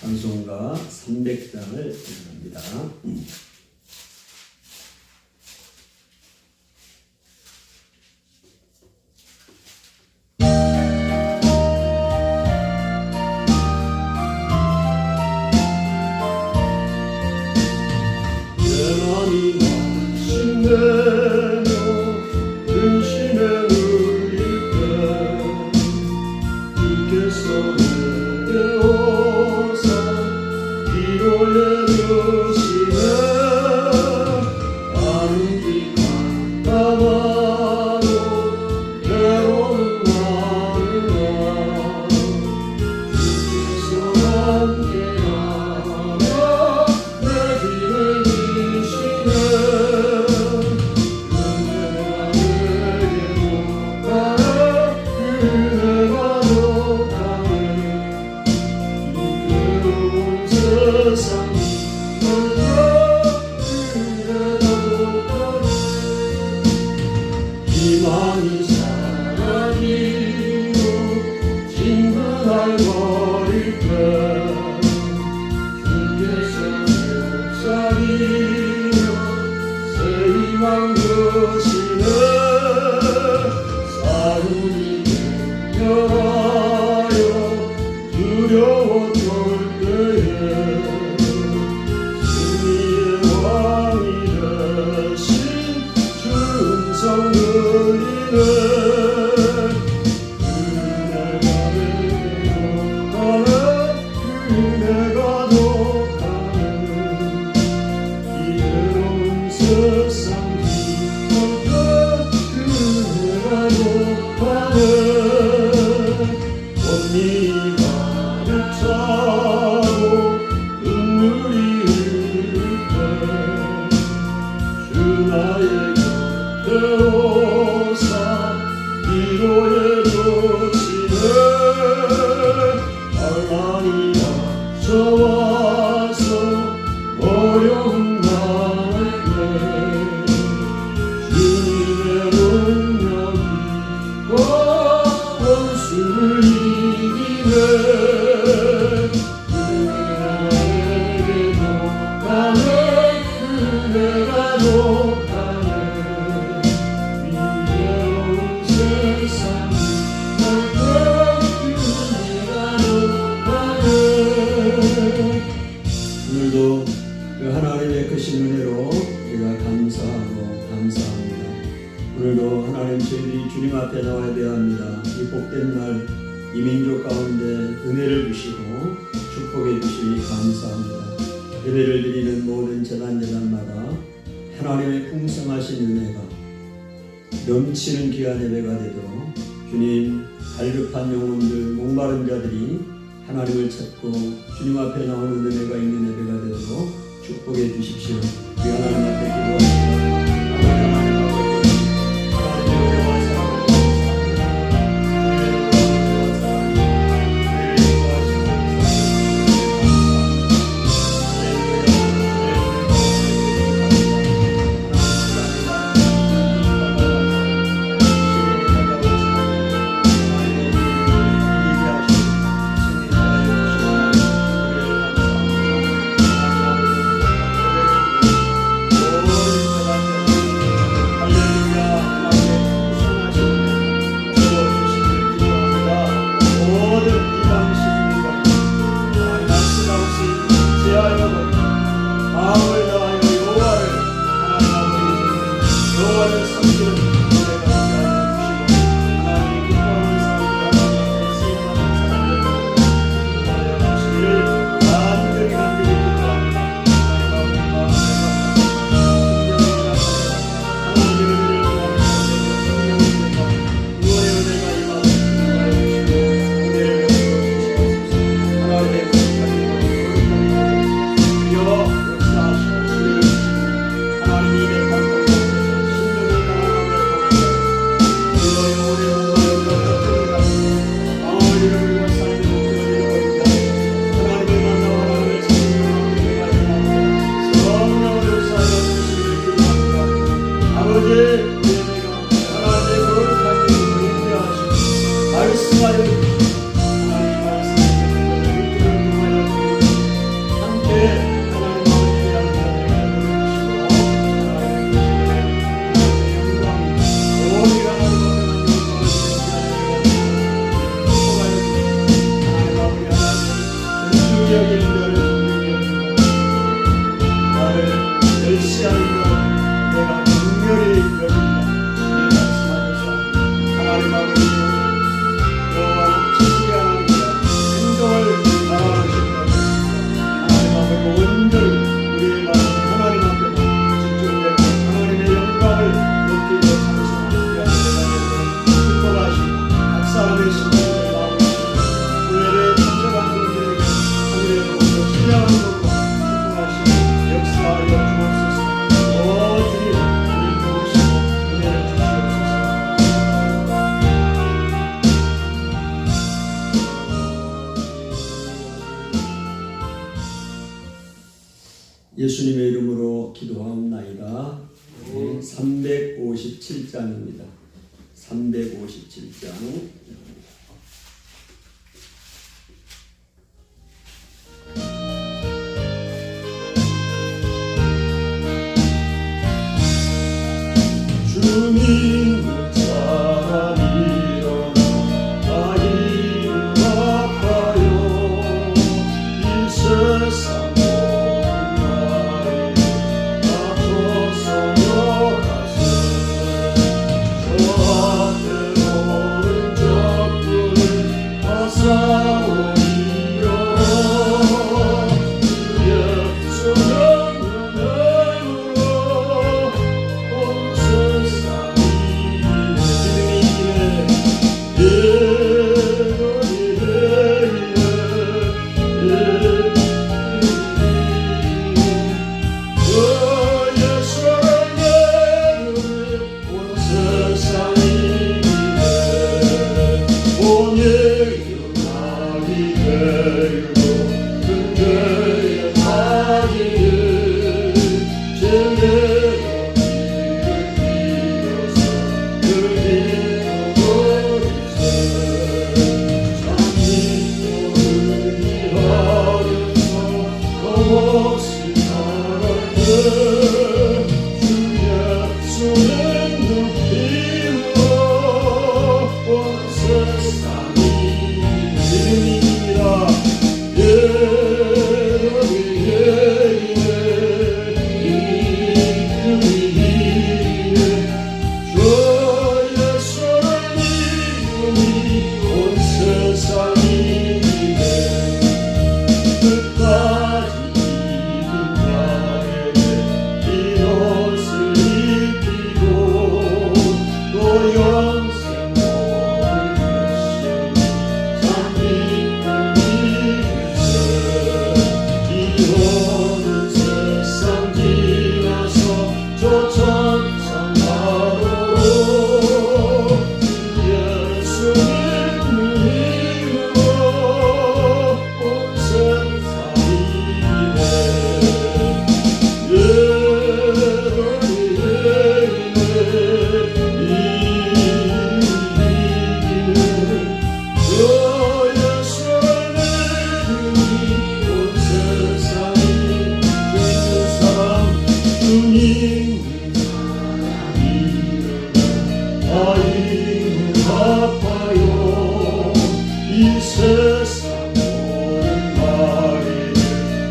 찬송가 300장을 합니다. 희망이 사라지고 친구날 버릴 때 주께서 lep사리며 새 희망 주시네. 싸움이 맹렬하여 두려워 떨 때에 승리의 왕이 되신 주 음성 들리네. 그네가 독하네. 이대로운 세상 뒤덮여 그네가 독하네. 꽃잎이 가득 차고 눈물이 흐를 때 주 나의 곁에 오사 위로해 주시네. 하나님 앞서와서 어려운 나에게 주님의 능력이 원수를 이기네. 그네에게 독하네. 그네가 독하네. 위대로운 세상 오늘도 그 하나님의 크신 은혜로 우리가 감사하고 감사합니다. 오늘도 하나님 저희들이 주님 앞에 나와야 되어 합니다. 이 복된 날 이 민족 가운데 은혜를 주시고 축복해 주시니 감사합니다. 예배를 드리는 모든 제단마다 하나님의 풍성하신 은혜가 넘치는 귀한 예배가 되도록 주님, 갈급한 영혼들, 목마른 자들이 하나님을 찾고 주님 앞에 나오는 은혜가 있는 예배가 되도록 축복해 주십시오. 우리 하나님 앞에 기도합니다. 오 시간이다. 357장입니다. 357장. 주님은 사람이 일어나 이름 아파요 이 세상 모든 나에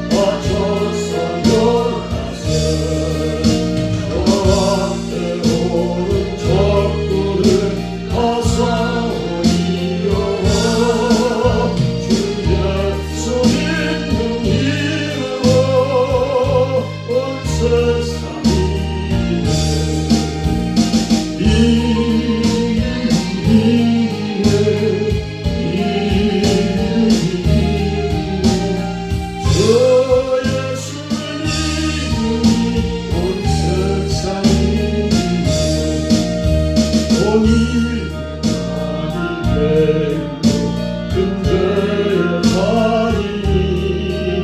앞서서 멸하세 저한테 오는 적들을 하사오리여 주의 소명을 내물어 온 세상이 주의 사랑에 온 세상이 오늘 일어나기 되고 근대의 다리를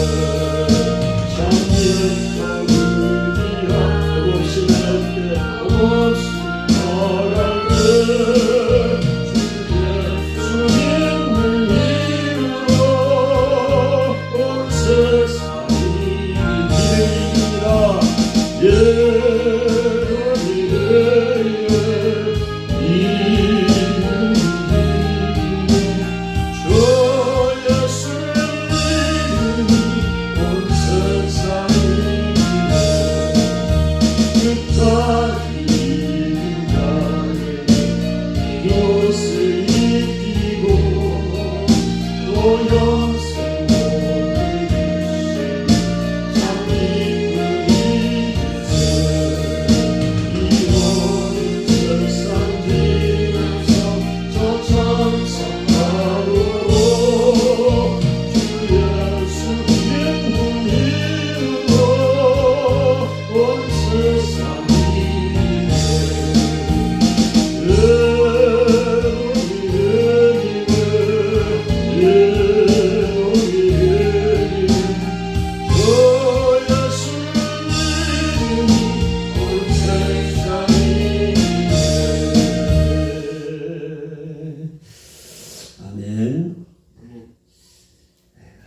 제대로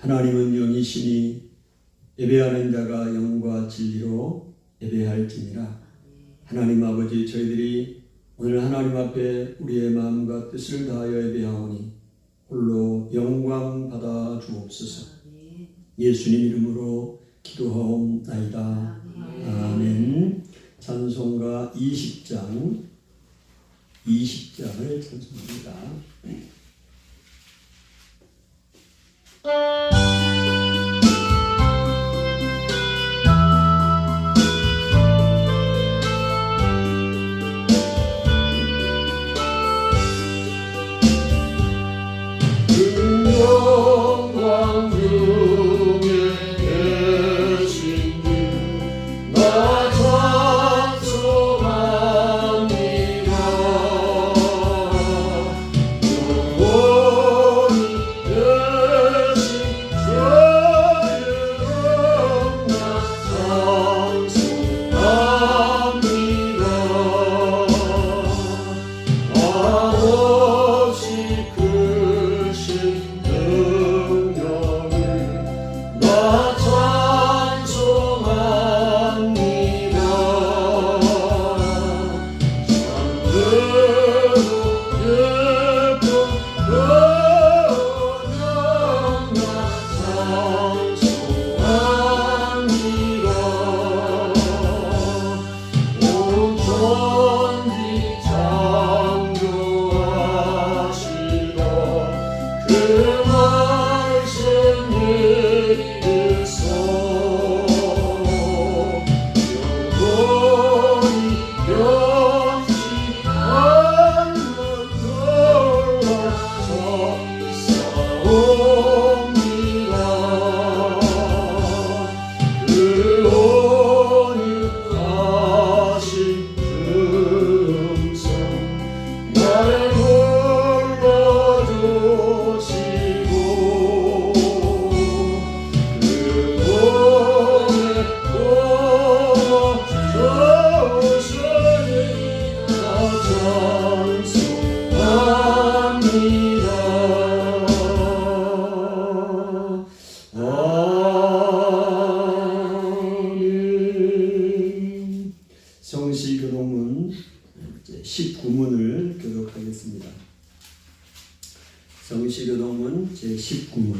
하나님은 영이시니 예배하는 자가 영과 진리로 예배할지니라. 하나님 아버지, 저희들이 오늘 하나님 앞에 우리의 마음과 뜻을 다하여 예배하오니 홀로 영광 받아 주옵소서. 예수님 이름으로 기도하옵나이다. 아멘. 찬송가 20장을 찬송합니다. 영광 중에 계신 주 나 찬송합니다. 영원히 계신 주의 나 찬송합니다. 아버지 크신 능력을 나 찬송합니다. 참되고 예쁜 은영 나 찬송합니다. 온 천지 창조하시던 그 말씀 믿으소. 영원히 변치 않는 놀라 전사옵니다. 그 온유하신 음성 나를 불러주시고 그 돈에 뽑아주시니 나 찬송합니다. 아멘. 성시교독문 19문을 교독하겠습니다. 성시교독문 제19문.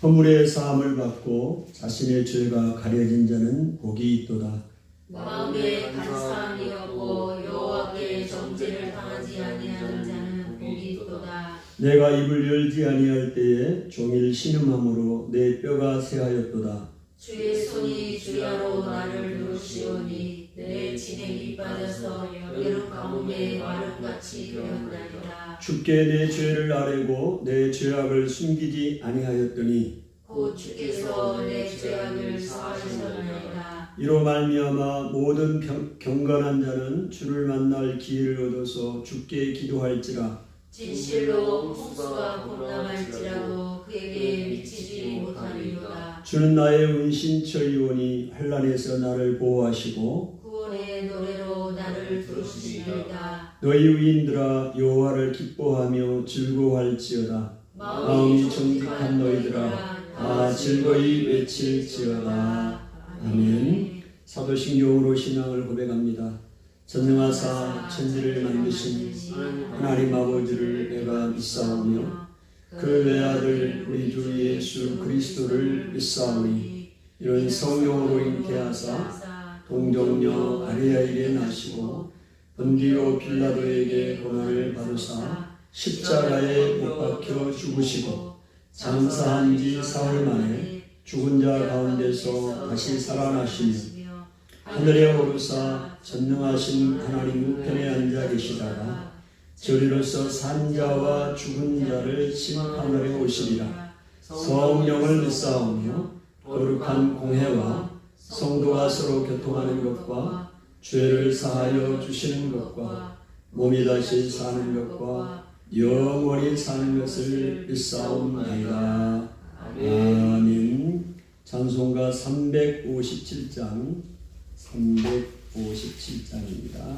허물의 사함을 받고 자신의 죄가 가려진 자는 복이 있도다. 마음에 간사함이 없고 여호와께 정죄를 당하지 아니하는 자는 복이 있도다. 내가 입을 열지 아니할 때에 종일 신음함으로 내 뼈가 새하였도다. 주의 손이 주야로 나를 누르시오니 내 진액이 빠져서 여름 가뭄에 마름같이 되었나이다. 주께 내 죄를 아뢰고 내 죄악을 숨기지 아니하였더니 곧 주께서 내 죄악을 사하셨나이다. 이로 말미암아 모든 경건한 자는 주를 만날 기회를 얻어서 주께 기도할지라. 진실로 홍수가 공남할지라도 그에게 미치지 못하리로다. 주는 나의 은신처이오니 환난에서 나를 보호하시고 구원의 노래로 나를 부르시리이다. 너희 의인들아 여호와를 기뻐하며 즐거워할지어다. 마음이 정직한 너희들아 다 즐거이 외칠지어다. 아멘. 사도신경으로 신앙을 고백합니다. 전능하사 천지를 만드신 하나님 아버지를 내가 믿사오며 그 외아들 우리 주 예수 그리스도를 믿사오니 이런 성령으로 잉태하사 동정녀 마리아에게 나시고 본디오 빌라도에게 고난을 받으사 십자가에 못 박혀 죽으시고 장사한 지 사흘 만에 죽은 자 가운데서 다시 살아나시며 하늘에 오르사 전능하신 하나님 우편에 앉아 계시다가 저리로서 산자와 죽은 자를 심판하러 오시리라. 성령을 믿사오며 거룩한 공회와 성도가 서로 교통하는 것과 죄를 사하여 주시는 것과 몸이 다시 사는 것과 영원히 사는 것을 믿사옵나이다. 아멘. 찬송가 357장 357장입니다.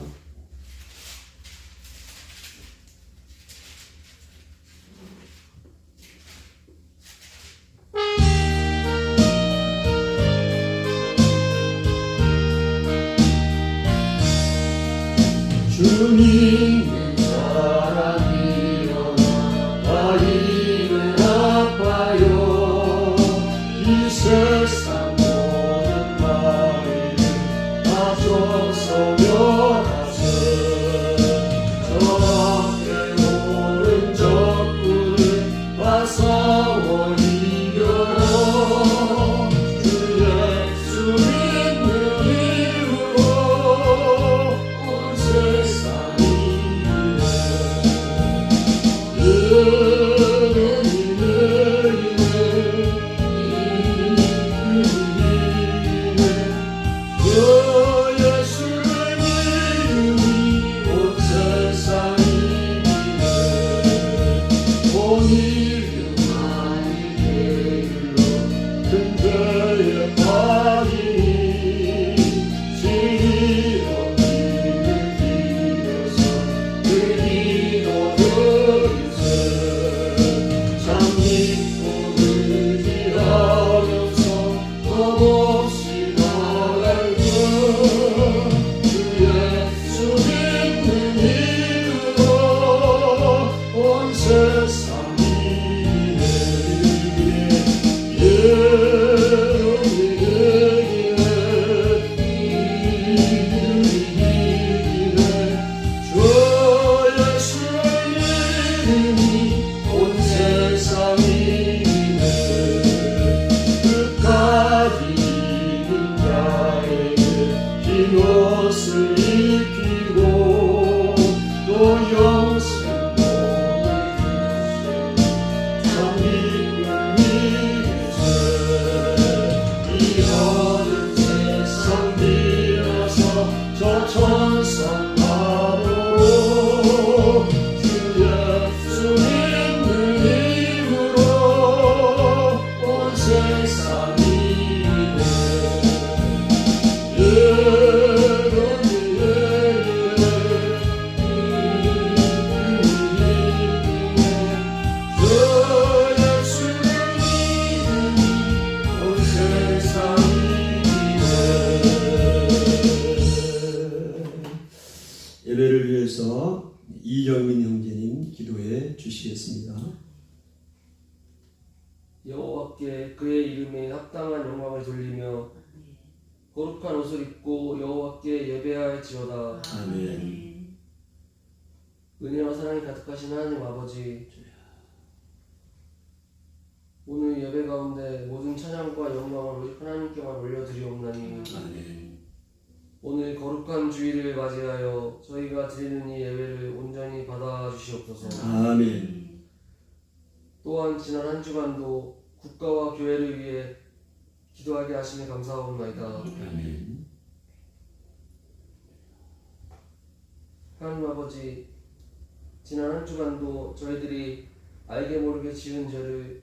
믿는 사람이 일어나 나이는 아파요 이 세상 모든 말을 다 쫓아 멸하세 저 앞에 오른 적군을 다 싸워 이겨요 주 예수 믿는 이유로 온 세상이 주 예수를 믿으니 온 세상이 온 이름 큰 죄의 파리 지리로 길을 길어서 그 기도 들으세 참 믿고 의지하면서 겁없이 나갈 주 예수 믿는 이유로 온 세상이 옷을 입히고 또 영생 몸을 주세 참 믿는 이세 이 어두운 세상 빌어서 저 천성 바로 주 예수 믿는 이유로 온 세상이 예배를 위해서 이정민 형제님 기도해 주시겠습니다. 여호와께 그의 이름에 합당한 영광을 돌리며 거룩한 옷을 입고 여호와께 예배할지어다. 아멘. 은혜와 사랑이 가득하신 하나님 아버지, 오늘 예배 가운데 모든 찬양과 영광을 오직 하나님께만 올려드리옵나니 아멘. 오늘 거룩한 주일을 맞이하여 저희가 드리는 이 예배를 온전히 받아주시옵소서. 아멘. 또한 지난 한 주간도 국가와 교회를 위해 기도하게 하시니 감사하옵나이다. 아멘. 하나님 아버지, 지난 한 주간도 저희들이 알게 모르게 지은 죄를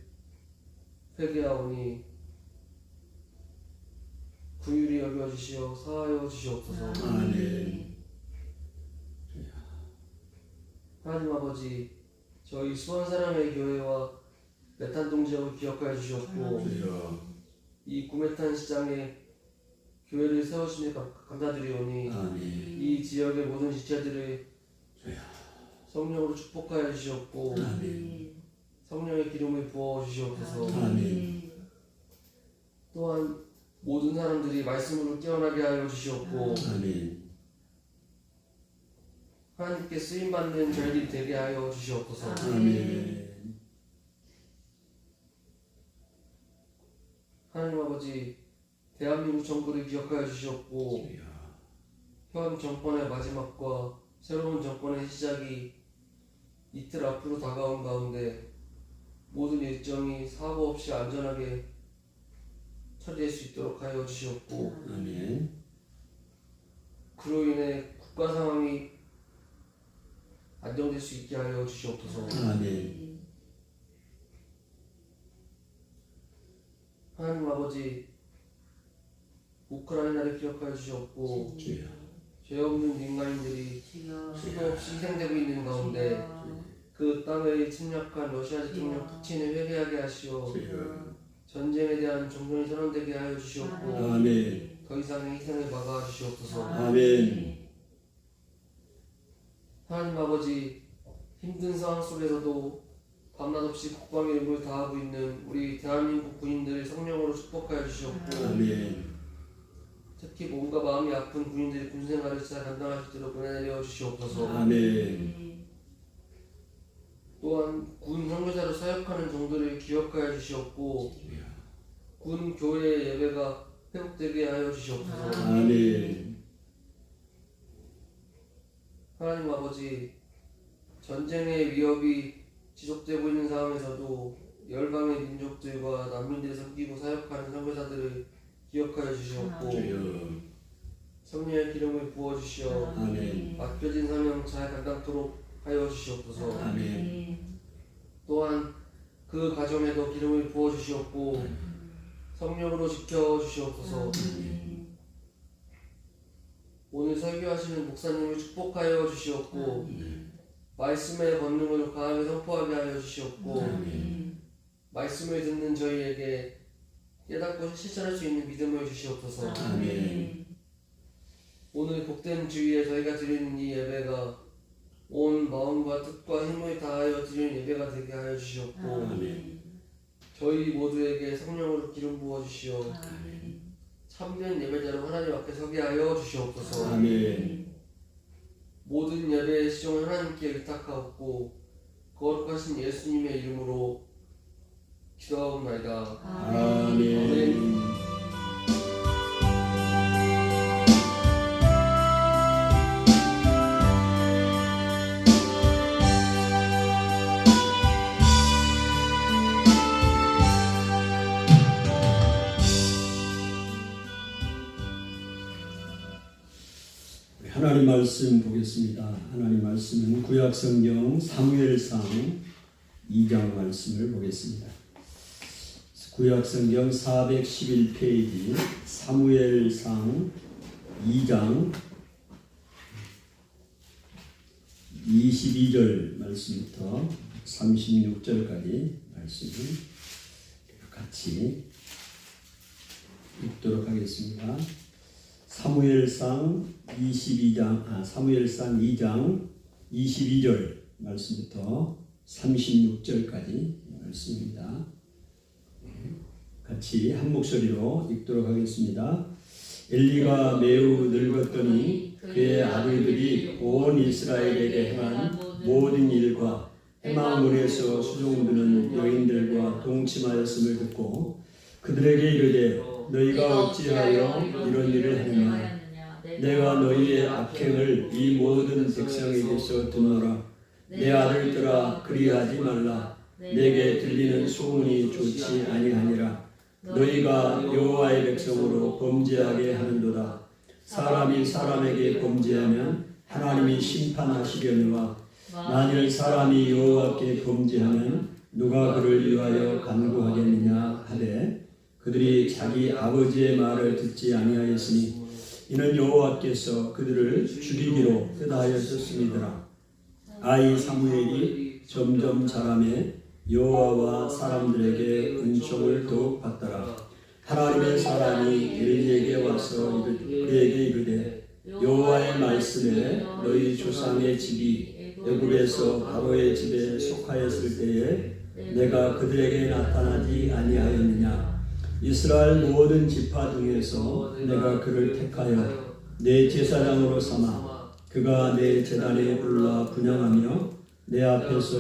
회개하오니 긍휼히 여겨주시어 사하여 주시옵소서. 아멘. 하나님 아버지, 저희 수원 사람의 교회와 메탄동 지역을 기억하여 주시옵고 주여. 이 구메탄 시장에 교회를 세우시니 감사드리오니 아멘. 이 지역의 모든 지체들을 주여. 성령으로 축복하여 주시옵고 아멘. 성령의 기름을 부어 주시옵소서. 아멘. 또한 모든 사람들이 말씀으로 깨어나게 하여 주시옵고 아멘. 하나님께 쓰임받는 저희들이 되게 하여 주시옵소서. 아멘. 하나님 아버지, 대한민국 정부를 기억하여 주시옵고 주여. 현 정권의 마지막과 새로운 정권의 시작이 이틀 앞으로 다가온 가운데 모든 일정이 사고 없이 안전하게 처리될 수 있도록 하여 주시옵고 아멘. 그로 인해 국가 상황이 안정될 수 있게 하여 주시옵소서. 아멘. 하나님 아버지, 우크라이나를 기억하여 주시옵고 주여. 죄 없는 민간인들이 수도 없이 희생되고 있는 가운데 그 땅을 침략한 러시아 대통령 푸틴을 회개하게 하시어 주여. 전쟁에 대한 종전이 선언되게 하여 주시옵고 아멘. 더 이상의 희생을 막아 주시옵소서. 아멘. 하나님 아버지, 힘든 상황 속에서도 밤낮 없이 국방의 임무를 다하고 있는 우리 대한민국 군인들을 성령으로 축복하여 주시옵고, 아멘. 특히 몸과 마음이 아픈 군인들이 군생활을 잘 감당할 수 있도록 은혜 내려 주시옵소서. 아멘. 또한 군 선교사로 사역하는 종들을 기억하여 주시옵고, 군 교회 예배가 회복되게 하여 주시옵소서. 아멘. 하나님 아버지, 전쟁의 위협이 지속되고 있는 상황에서도 열방의 민족들과 난민들을 섬기고 사역하는 선교사들을 기억하여 주시옵고, 주여. 성령의 기름을 부어주시어 아멘. 맡겨진 사명 잘 감당토록 하여 주시옵소서. 아멘. 또한 그 가정에도 기름을 부어주시옵고 성령으로 지켜주시옵소서. 오늘 설교하시는 목사님을 축복하여 주시옵고 말씀의 권능을 강하게 선포하게 하여 주시옵고 말씀을 듣는 저희에게 깨닫고 실천할 수 있는 믿음을 주시옵소서. 아멘. 오늘 복된 주위에 저희가 드리는 이 예배가 온 마음과 뜻과 힘을 다하여 드리는 예배가 되게 하여 주시옵고 아멘. 저희 모두에게 성령으로 기름 부어 주시어 참된 예배자로 하나님 앞에 서게 하여 주시옵소서. 아멘. 모든 예배의 시종을 하나님께 의탁하옵고 거룩하신 예수님의 이름으로 기도하옵나이다. 아멘. 하나님 말씀 보겠습니다. 하나님 말씀은 구약성경 사무엘상 2장 말씀을 보겠습니다. 구약성경 411페이지 사무엘상 2장 22절 말씀부터 36절까지 말씀을 같이 읽도록 하겠습니다. 사무엘상 2장 22절 말씀부터 36절까지 말씀입니다. 같이 한 목소리로 읽도록 하겠습니다. 엘리가 매우 늙었더니 그의 아들들이 온 이스라엘에게 행한 모든 일과 해마문에서 수종드는 여인들과 동침하였음을 듣고 그들에게 이르되 너희가 어찌하여 이런 일을 하느냐? 내가 너희의 악행을 이 모든 백성에게서 듣노라. 내 아들들아 그리하지 말라. 내게 들리는 소문이 좋지 아니하니라. 너희가 여호와의 백성으로 범죄하게 하는도다. 사람이 사람에게 범죄하면 하나님이 심판하시려니와 만일 사람이 여호와께 범죄하면 누가 그를 위하여 간구하겠느냐 하되 그들이 자기 아버지의 말을 듣지 아니하였으니 이는 여호와께서 그들을 죽이기로 뜻하였었음이더라. 아이 사무엘이 점점 자라매 여호와와 사람들에게 은총을 더욱 받더라. 하나님의 사람이 엘리에게 와서 그에게 이르되 여호와의 말씀에 너희 조상의 집이 애굽에서 바로의 집에 속하였을 때에 내가 그들에게 나타나지 아니하였느냐? 이스라엘 모든 지파 중에서 내가 그를 택하여 내 제사장으로 삼아 그가 내 제단에 올라 분향하며 내 앞에서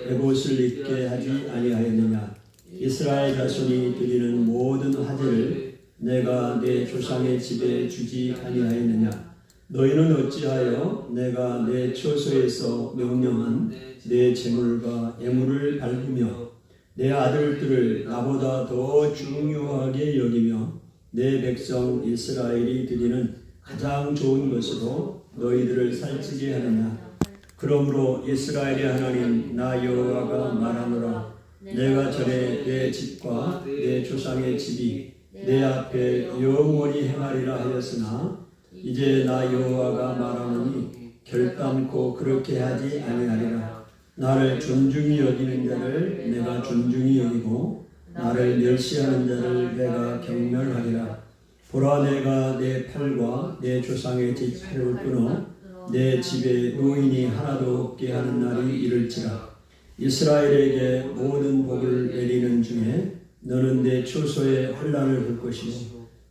에봇을 입게 하지 아니하였느냐? 이스라엘 자손이 드리는 모든 화제를 내가 내 조상의 집에 주지 아니하였느냐? 너희는 어찌하여 내가 내 처소에서 명령한 내 제물과 예물을 밟으며 내 아들들을 나보다 더 중요하게 여기며 내 백성 이스라엘이 드리는 가장 좋은 것으로 너희들을 살찌게 하느냐? 그러므로 이스라엘의 하나님 나 여호와가 말하노라. 내가 전에 내 집과 내 조상의 집이 내 앞에 영원히 행하리라 하였으나 이제 나 여호와가 말하노니 결단코 그렇게 하지 아니하리라. 나를 존중히 여기는 자를 내가 존중히 여기고 나를 멸시하는 자를 내가 경멸하리라. 보라 내가 내 팔과 내 조상의 뒷팔을 끊어 내 집에 노인이 하나도 없게 하는 날이 이를지라. 이스라엘에게 모든 복을 내리는 중에 너는 내 초소에 혼란을 볼 것이요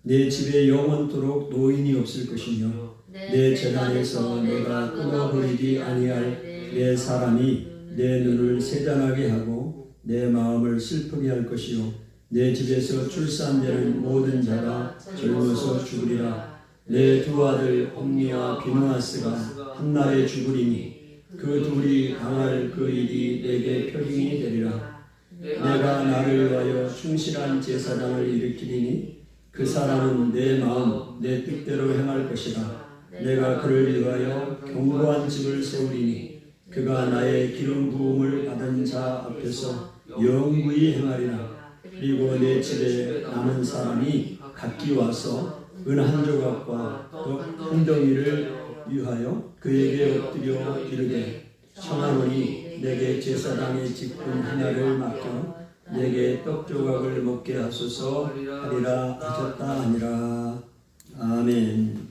내 집에 영원토록 노인이 없을 것이며 내 재단에서 내가 끊어버리지 아니할 내 사람이 내 눈을 세잔하게 하고 내 마음을 슬프게 할 것이요 내 집에서 출산되는 모든 자가 젊어서 죽으리라. 내 두 아들 홈니와 비누아스가 한날에 죽으리니 그 둘이 당할 그 일이 내게 표징이 되리라. 내가 나를 위하여 충실한 제사장을 일으키리니 그 사람은 내 마음 내 뜻대로 행할 것이라. 내가 그를 위하여 견고한 집을 세우리니 그가 나의 기름 부음을 받은 자 앞에서 영구히 행하리라. 그리고 내 집에 남은 사람이 각기 와서 은 한 조각과 떡 한 덩이를 위하여 그에게 엎드려 이르되 청하노니 내게 제사장의 직분 하나를 맡겨 내게 떡 조각을 먹게 하소서 하리라 하셨다 하니라. 아멘.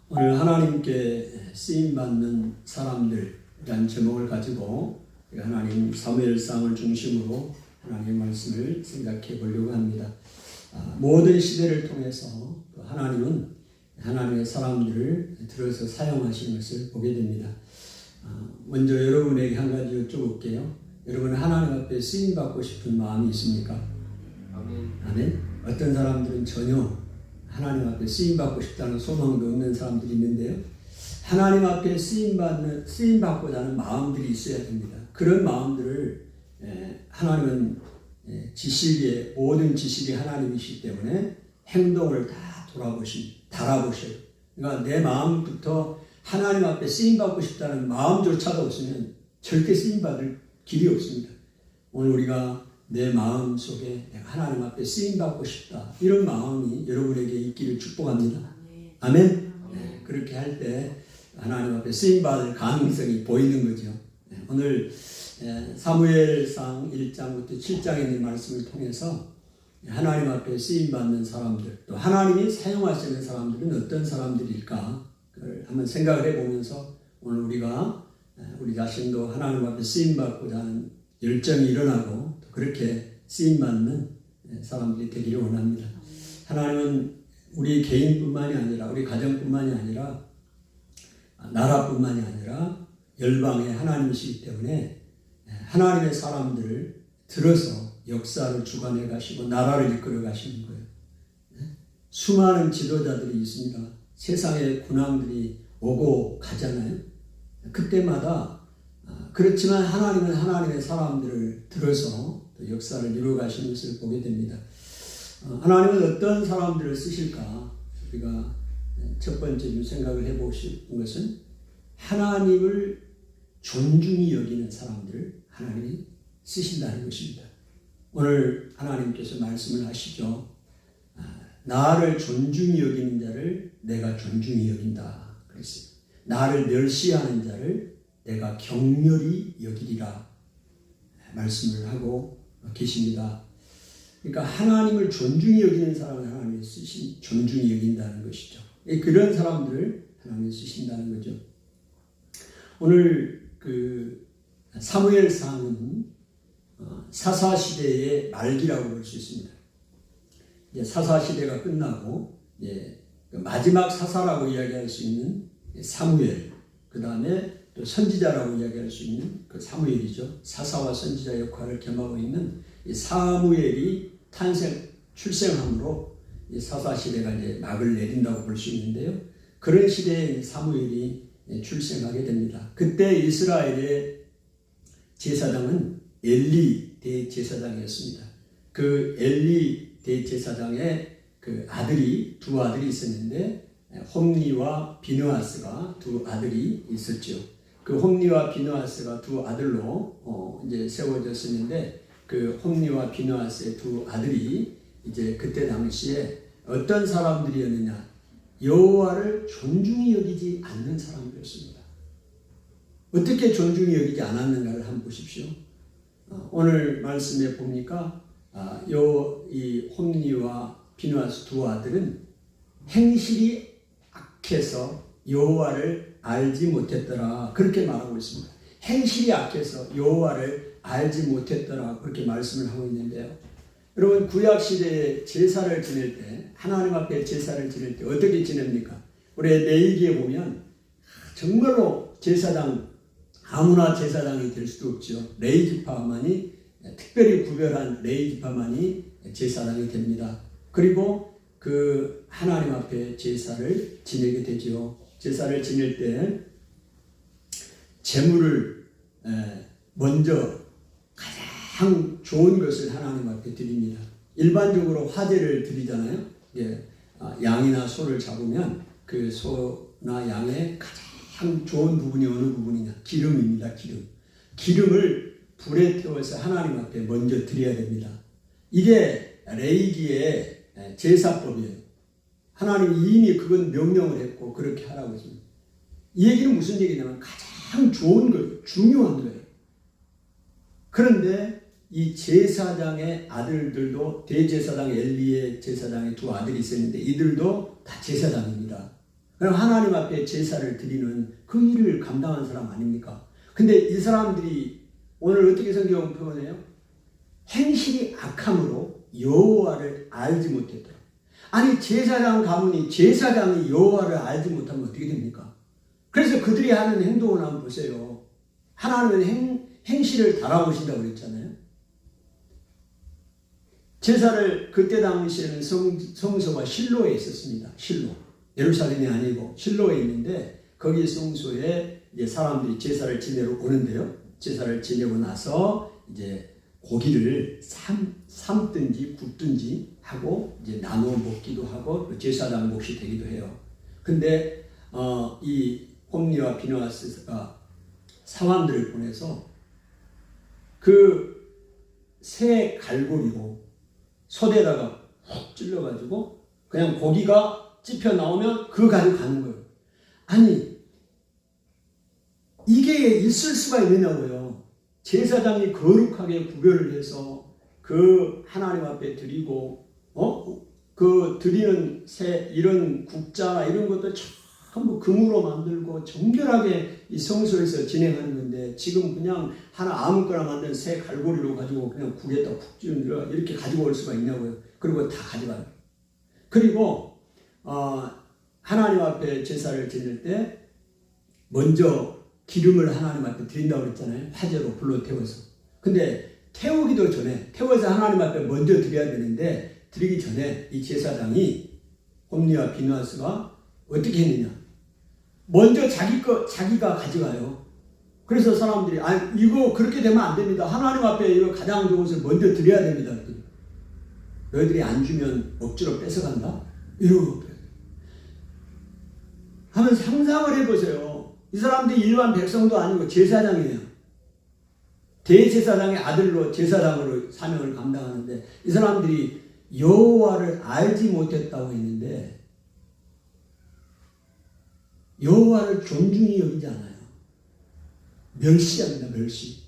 오늘 하나님께 쓰임받는 사람들이라는 제목을 가지고 하나님 사무엘상을 중심으로 하나님의 말씀을 생각해 보려고 합니다. 모든 시대를 통해서 하나님은 하나님의 사람들을 들어서 사용하시는 것을 보게 됩니다. 먼저 여러분에게 한 가지 여쭤볼게요. 여러분 하나님 앞에 쓰임받고 싶은 마음이 있습니까? 아멘. 아멘. 어떤 사람들은 전혀 하나님 앞에 쓰임받고 싶다는 소망도 없는 사람들이 있는데요. 하나님 앞에 쓰임받고자 하는 마음들이 있어야 됩니다. 그런 마음들을 하나님은 지식의 모든 지식이 하나님이시기 때문에 행동을 다 달아보셔요. 그러니까 내 마음부터 하나님 앞에 쓰임받고 싶다는 마음조차도 없으면 절대 쓰임받을 길이 없습니다. 오늘 우리가 내 마음 속에 내가 하나님 앞에 쓰임받고 싶다 이런 마음이 여러분에게 있기를 축복합니다. 아멘. 네, 그렇게 할 때 하나님 앞에 쓰임받을 가능성이 보이는 거죠. 오늘 사무엘상 1장부터 7장에 있는 말씀을 통해서 하나님 앞에 쓰임받는 사람들, 또 하나님이 사용하시는 사람들은 어떤 사람들일까 그걸 한번 생각을 해보면서 오늘 우리가 우리 자신도 하나님 앞에 쓰임받고자 하는 열정이 일어나고 또 그렇게 쓰임받는 사람들이 되기를 원합니다. 하나님은 우리 개인뿐만이 아니라 우리 가정뿐만이 아니라 나라뿐만이 아니라 열방의 하나님이시기 때문에 하나님의 사람들을 들어서 역사를 주관해 가시고 나라를 이끌어 가시는 거예요. 수많은 지도자들이 있습니다. 세상의 군왕들이 오고 가잖아요. 그때마다 그렇지만 하나님은 하나님의 사람들을 들어서 또 역사를 이루어 가시는 것을 보게 됩니다. 하나님은 어떤 사람들을 쓰실까? 우리가 첫 번째 생각을 해보실 것은 하나님을 존중히 여기는 사람들을 하나님이 쓰신다는 것입니다. 오늘 하나님께서 말씀을 하시죠. 나를 존중히 여기는 자를 내가 존중히 여긴다. 그랬어요. 나를 멸시하는 자를 내가 경멸히 여기리라 말씀을 하고 계십니다. 그러니까 하나님을 존중히 여기는 사람을 하나님이 존중히 여긴다는 것이죠. 그런 사람들을 하나님이 쓰신다는 거죠. 오늘 사무엘상은 사사시대의 말기라고 볼 수 있습니다. 이제 사사시대가 끝나고 마지막 사사라고 이야기할 수 있는 사무엘, 그 다음에 또 선지자라고 이야기할 수 있는 그 사무엘이죠. 사사와 선지자 역할을 겸하고 있는 이 사무엘이 출생함으로 이 사사시대가 이제 막을 내린다고 볼 수 있는데요. 그런 시대에 사무엘이 출생하게 됩니다. 그때 이스라엘의 제사장은 엘리 대제사장이었습니다. 그 엘리 대제사장의 두 아들이 있었는데 홈니와 비느하스가 두 아들이 있었죠. 그 홈니와 비느하스가 두 아들로 이제 세워졌었는데 그 홈니와 비느하스의 두 아들이 이제 그때 당시에 어떤 사람들이었느냐? 여호와를 존중히 여기지 않는 사람들이었습니다. 어떻게 존중히 여기지 않았는가를 한번 보십시오. 오늘 말씀에 보니까 이 홈니와 비느하스 두 아들은 행실이 악해서 여호와를 알지 못했더라. 그렇게 말하고 있습니다. 행실이 악해서 여호와를 알지 못했더라. 그렇게 말씀을 하고 있는데요. 여러분, 구약 시대에 제사를 지낼 때, 하나님 앞에 제사를 지낼 때 어떻게 지냅니까? 우리 레위기에 보면 정말로 제사장, 아무나 제사장이 될 수도 없죠. 레위 지파만이, 특별히 구별한 레위 지파만이 제사장이 됩니다. 그리고 그 하나님 앞에 제사를 지내게 되죠. 제사를 지낼 때 제물을 먼저 가장 좋은 것을 하나님 앞에 드립니다. 일반적으로 화제를 드리잖아요. 양이나 소를 잡으면 그 소나 양의 가장 좋은 부분이 어느 부분이냐? 기름입니다. 기름을 불에 태워서 하나님 앞에 먼저 드려야 됩니다. 이게 레위기의 제사법이에요. 하나님이 이미 그건 명령을 했고 그렇게 하라고 했습니다. 이 얘기는 무슨 얘기냐면 가장 좋은 거예요. 중요한 거예요. 그런데 이 제사장의 아들들도, 대제사장 엘리의 제사장의 두 아들이 있었는데 이들도 다 제사장입니다. 그럼 하나님 앞에 제사를 드리는 그 일을 감당한 사람 아닙니까? 근데 이 사람들이 오늘 어떻게 성경 표현해요? 행실이 악함으로 여호와를 알지 못했더라. 아니, 제사장 가문이, 제사장이 여호와를 알지 못하면 어떻게 됩니까? 그래서 그들이 하는 행동을 한번 보세요. 하나님은 행실을 달아오신다고 그랬잖아요. 제사를 그때 당시에는 성소가 실로에 있었습니다. 실로. 예루살렘이 아니고 실로에 있는데 거기 성소에 이제 사람들이 제사를 지내러 오는데요. 제사를 지내고 나서 이제 고기를 삶든지 굽든지 하고 이제 나눠 먹기도 하고 제사장 몫이 되기도 해요. 근데 이 홈리와 비느하스가 사람들을 보내서 그 새 갈고리로 소대에다가 훅 찔러가지고 그냥 고기가 찝혀 나오면 그거 가지고 가는 거예요. 아니, 이게 있을 수가 있느냐고요. 제사장이 거룩하게 구별을 해서 그 하나님 앞에 드리고 그 드리는 새 이런 국자나 이런 것도 전부 금으로 만들고 정결하게 이 성소에서 진행하는 건데 지금 그냥 하나 아무거나 만든 새 갈고리로 가지고 그냥 국에다 푹 찌르려 이렇게 가지고 올 수가 있냐고요. 그리고 다 가져가요. 그리고 하나님 앞에 제사를 지낼 때 먼저 기름을 하나님 앞에 드린다고 그랬잖아요. 화재로 불로 태워서. 근데 태우기도 전에, 태워서 하나님 앞에 먼저 드려야 되는데 드리기 전에 이 제사장이 홈리와 비느하스가 어떻게 했느냐? 먼저 자기가 가져가요. 그래서 사람들이 이거 그렇게 되면 안 됩니다. 하나님 앞에 이거 가장 좋은 것을 먼저 드려야 됩니다. 너희들이 안 주면 억지로 뺏어간다? 이러고 한번 상상을 해보세요. 이 사람들이 일반 백성도 아니고 제사장이에요. 대제사장의 아들로 제사장으로 사명을 감당하는데 이 사람들이 여호와를 알지 못했다고 했는데 여호와를 존중히 여기지 않아요. 멸시합니다. 멸시.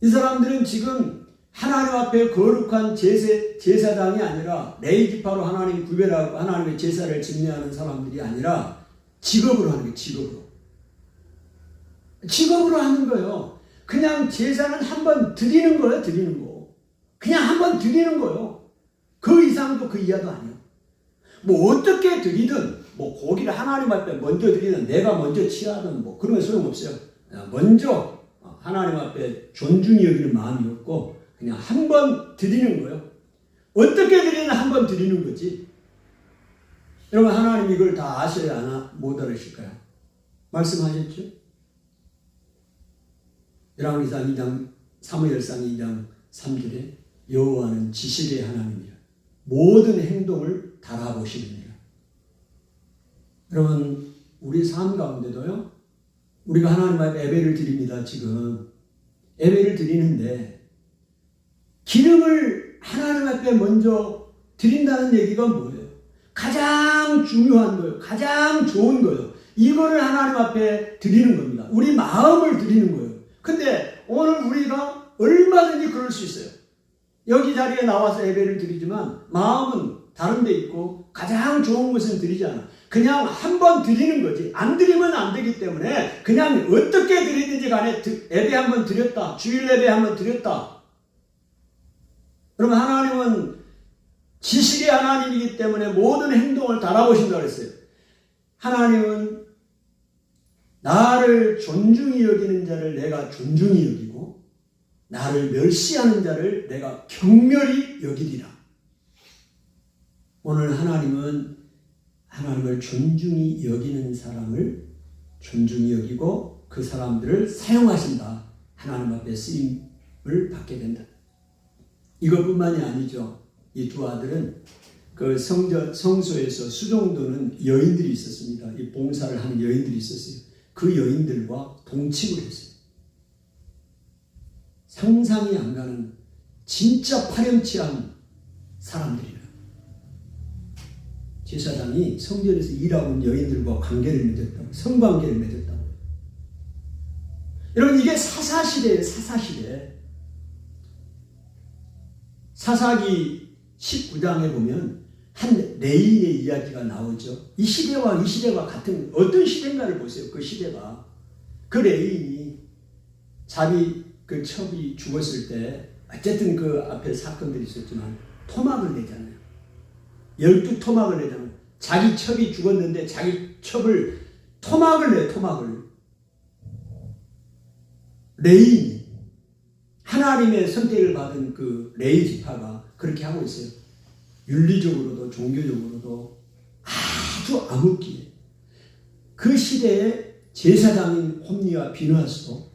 이 사람들은 지금 하나님 앞에 거룩한 제사장이 아니라 레위 지파로 하나님 구별하고 하나님의 제사를 증례하는 사람들이 아니라 직업으로 하는 거예요. 직업으로 하는 거예요. 그냥 제사는 한번 드리는 거예요. 드리는 거. 그냥 한번 드리는 거예요. 그 이상도 그 이하도 아니에요. 뭐 어떻게 드리든 뭐 고기를 하나님 앞에 먼저 드리든 내가 먼저 취하든 뭐 그런 건 소용없어요. 먼저 하나님 앞에 존중이 여기는 마음이 없고 그냥 한 번 드리는 거예요. 어떻게 드리든 한 번 드리는 거지. 여러분, 하나님 이걸 다 아셔야 하나 못 알으실까요? 말씀하셨죠? 열왕기상 2장, 사무엘상 2장 3절에 여호와는 지식의 하나님이라 모든 행동을 달아보시느니라. 여러분, 우리 삶 가운데도요, 우리가 하나님 앞에 예배를 드립니다. 지금 예배를 드리는데 기름을 하나님 앞에 먼저 드린다는 얘기가 뭐예요? 가장 중요한 거예요. 가장 좋은 거예요. 이거를 하나님 앞에 드리는 겁니다. 우리 마음을 드리는 거예요. 근데 오늘 우리가 얼마든지 그럴 수 있어요. 여기 자리에 나와서 예배를 드리지만 마음은 다른 데 있고 가장 좋은 것은 드리지 않아. 그냥 한 번 드리는 거지. 안 드리면 안 되기 때문에 그냥 어떻게 드리든지 간에 예배 한 번 드렸다. 주일 예배 한 번 드렸다. 그러면 하나님은 지식의 하나님이기 때문에 모든 행동을 달아보신다고 했어요. 하나님은 나를 존중히 여기는 자를 내가 존중히 여기고 나를 멸시하는 자를 내가 경멸히 여기리라. 오늘 하나님은 하나님을 존중히 여기는 사람을 존중히 여기고 그 사람들을 사용하신다. 하나님 앞에 쓰임을 받게 된다. 이것뿐만이 아니죠. 이 두 아들은 그 성소에서 수종도는 여인들이 있었습니다. 이 봉사를 하는 여인들이 있었어요. 그 여인들과 동침을 했어요. 상상이 안 가는 진짜 파렴치한 사람들이에요. 제사장이 성전에서 일하고 있는 여인들과 관계를 맺었다고, 성관계를 맺었다고. 여러분, 이게 사사시대예요. 사사시대. 사사기 19장에 보면 한 레인의 이야기가 나오죠. 이 시대와 이 시대가 같은, 어떤 시대인가를 보세요. 그 시대가. 그 레인이 자기 그 첩이 죽었을 때 어쨌든 그 앞에 사건들이 있었지만 토막을 내잖아요. 12토막을 내잖아요. 자기 첩이 죽었는데 자기 첩을 토막을 내요. 토막을. 레인이 하나님의 선택을 받은 그 레위 지파가 그렇게 하고 있어요. 윤리적으로도 종교적으로도 아주 암흑기에 그 시대에 제사장인 홈니와 비누아스도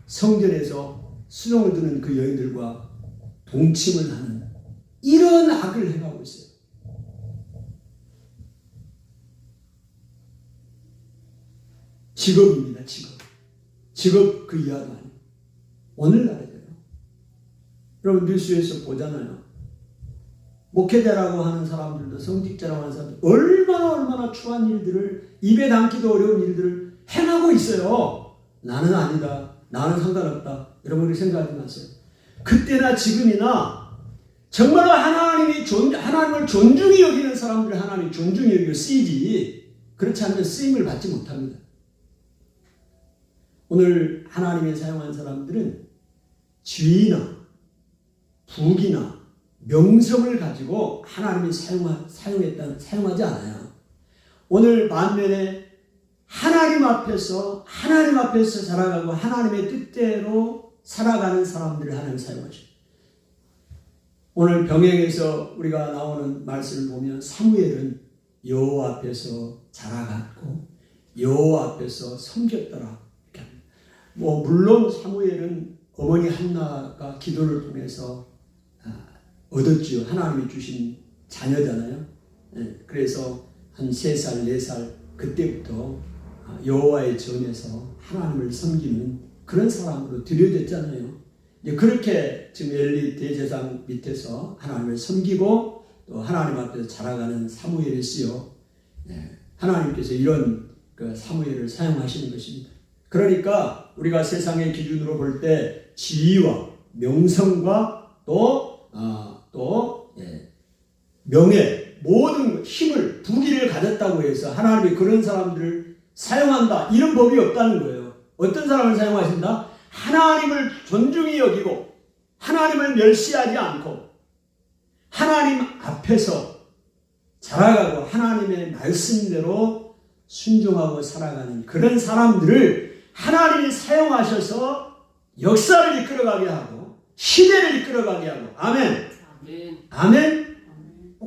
성전에서 수종을 드는 그 여인들과 동침을 하는 이런 악을 행하고 있어요. 직업입니다. 직업 그 이하도 아니에요. 오늘날에도요. 여러분 뉴스에서 보잖아요. 목회자라고 하는 사람들도 성직자라고 하는 사람들 얼마나 추한 일들을 입에 담기도 어려운 일들을 행하고 있어요. 나는 아니다. 나는 상관없다. 여러분이 생각하지 마세요. 그때나 지금이나 정말로 하나님을 존중히 여기는 사람들 하나님이 존중히 여기고 쓰이지 그렇지 않으면 쓰임을 받지 못합니다. 오늘 하나님이 사용한 사람들은 지위나 부귀나 명성을 가지고 하나님이 사용하지 않아요. 오늘 만면에 하나님 앞에서 살아가고 하나님의 뜻대로 살아가는 사람들을 하나님 사용하죠. 오늘 병행에서 우리가 나오는 말씀을 보면 사무엘은 여호와 앞에서 자라갔고 여호와 앞에서 섬겼더라. 물론 사무엘은 어머니 한나가 기도를 통해서 얻었지요. 하나님이 주신 자녀잖아요. 그래서 한 3살, 4살 그때부터 여호와의 전에서 하나님을 섬기는 그런 사람으로 들여졌잖아요. 그렇게 지금 엘리 대제사장 밑에서 하나님을 섬기고 또 하나님 앞에서 자라가는 사무엘이었어요. 하나님께서 이런 그 사무엘을 사용하시는 것입니다. 그러니까 우리가 세상의 기준으로 볼 때 지위와 명성과 또 명예, 모든 힘을, 부귀를 가졌다고 해서 하나님이 그런 사람들을 사용한다. 이런 법이 없다는 거예요. 어떤 사람을 사용하신다? 하나님을 존중히 여기고 하나님을 멸시하지 않고 하나님 앞에서 자라가고 하나님의 말씀대로 순종하고 살아가는 그런 사람들을 하나님이 사용하셔서 역사를 이끌어가게 하고 시대를 이끌어가게 하고 아멘. 아멘.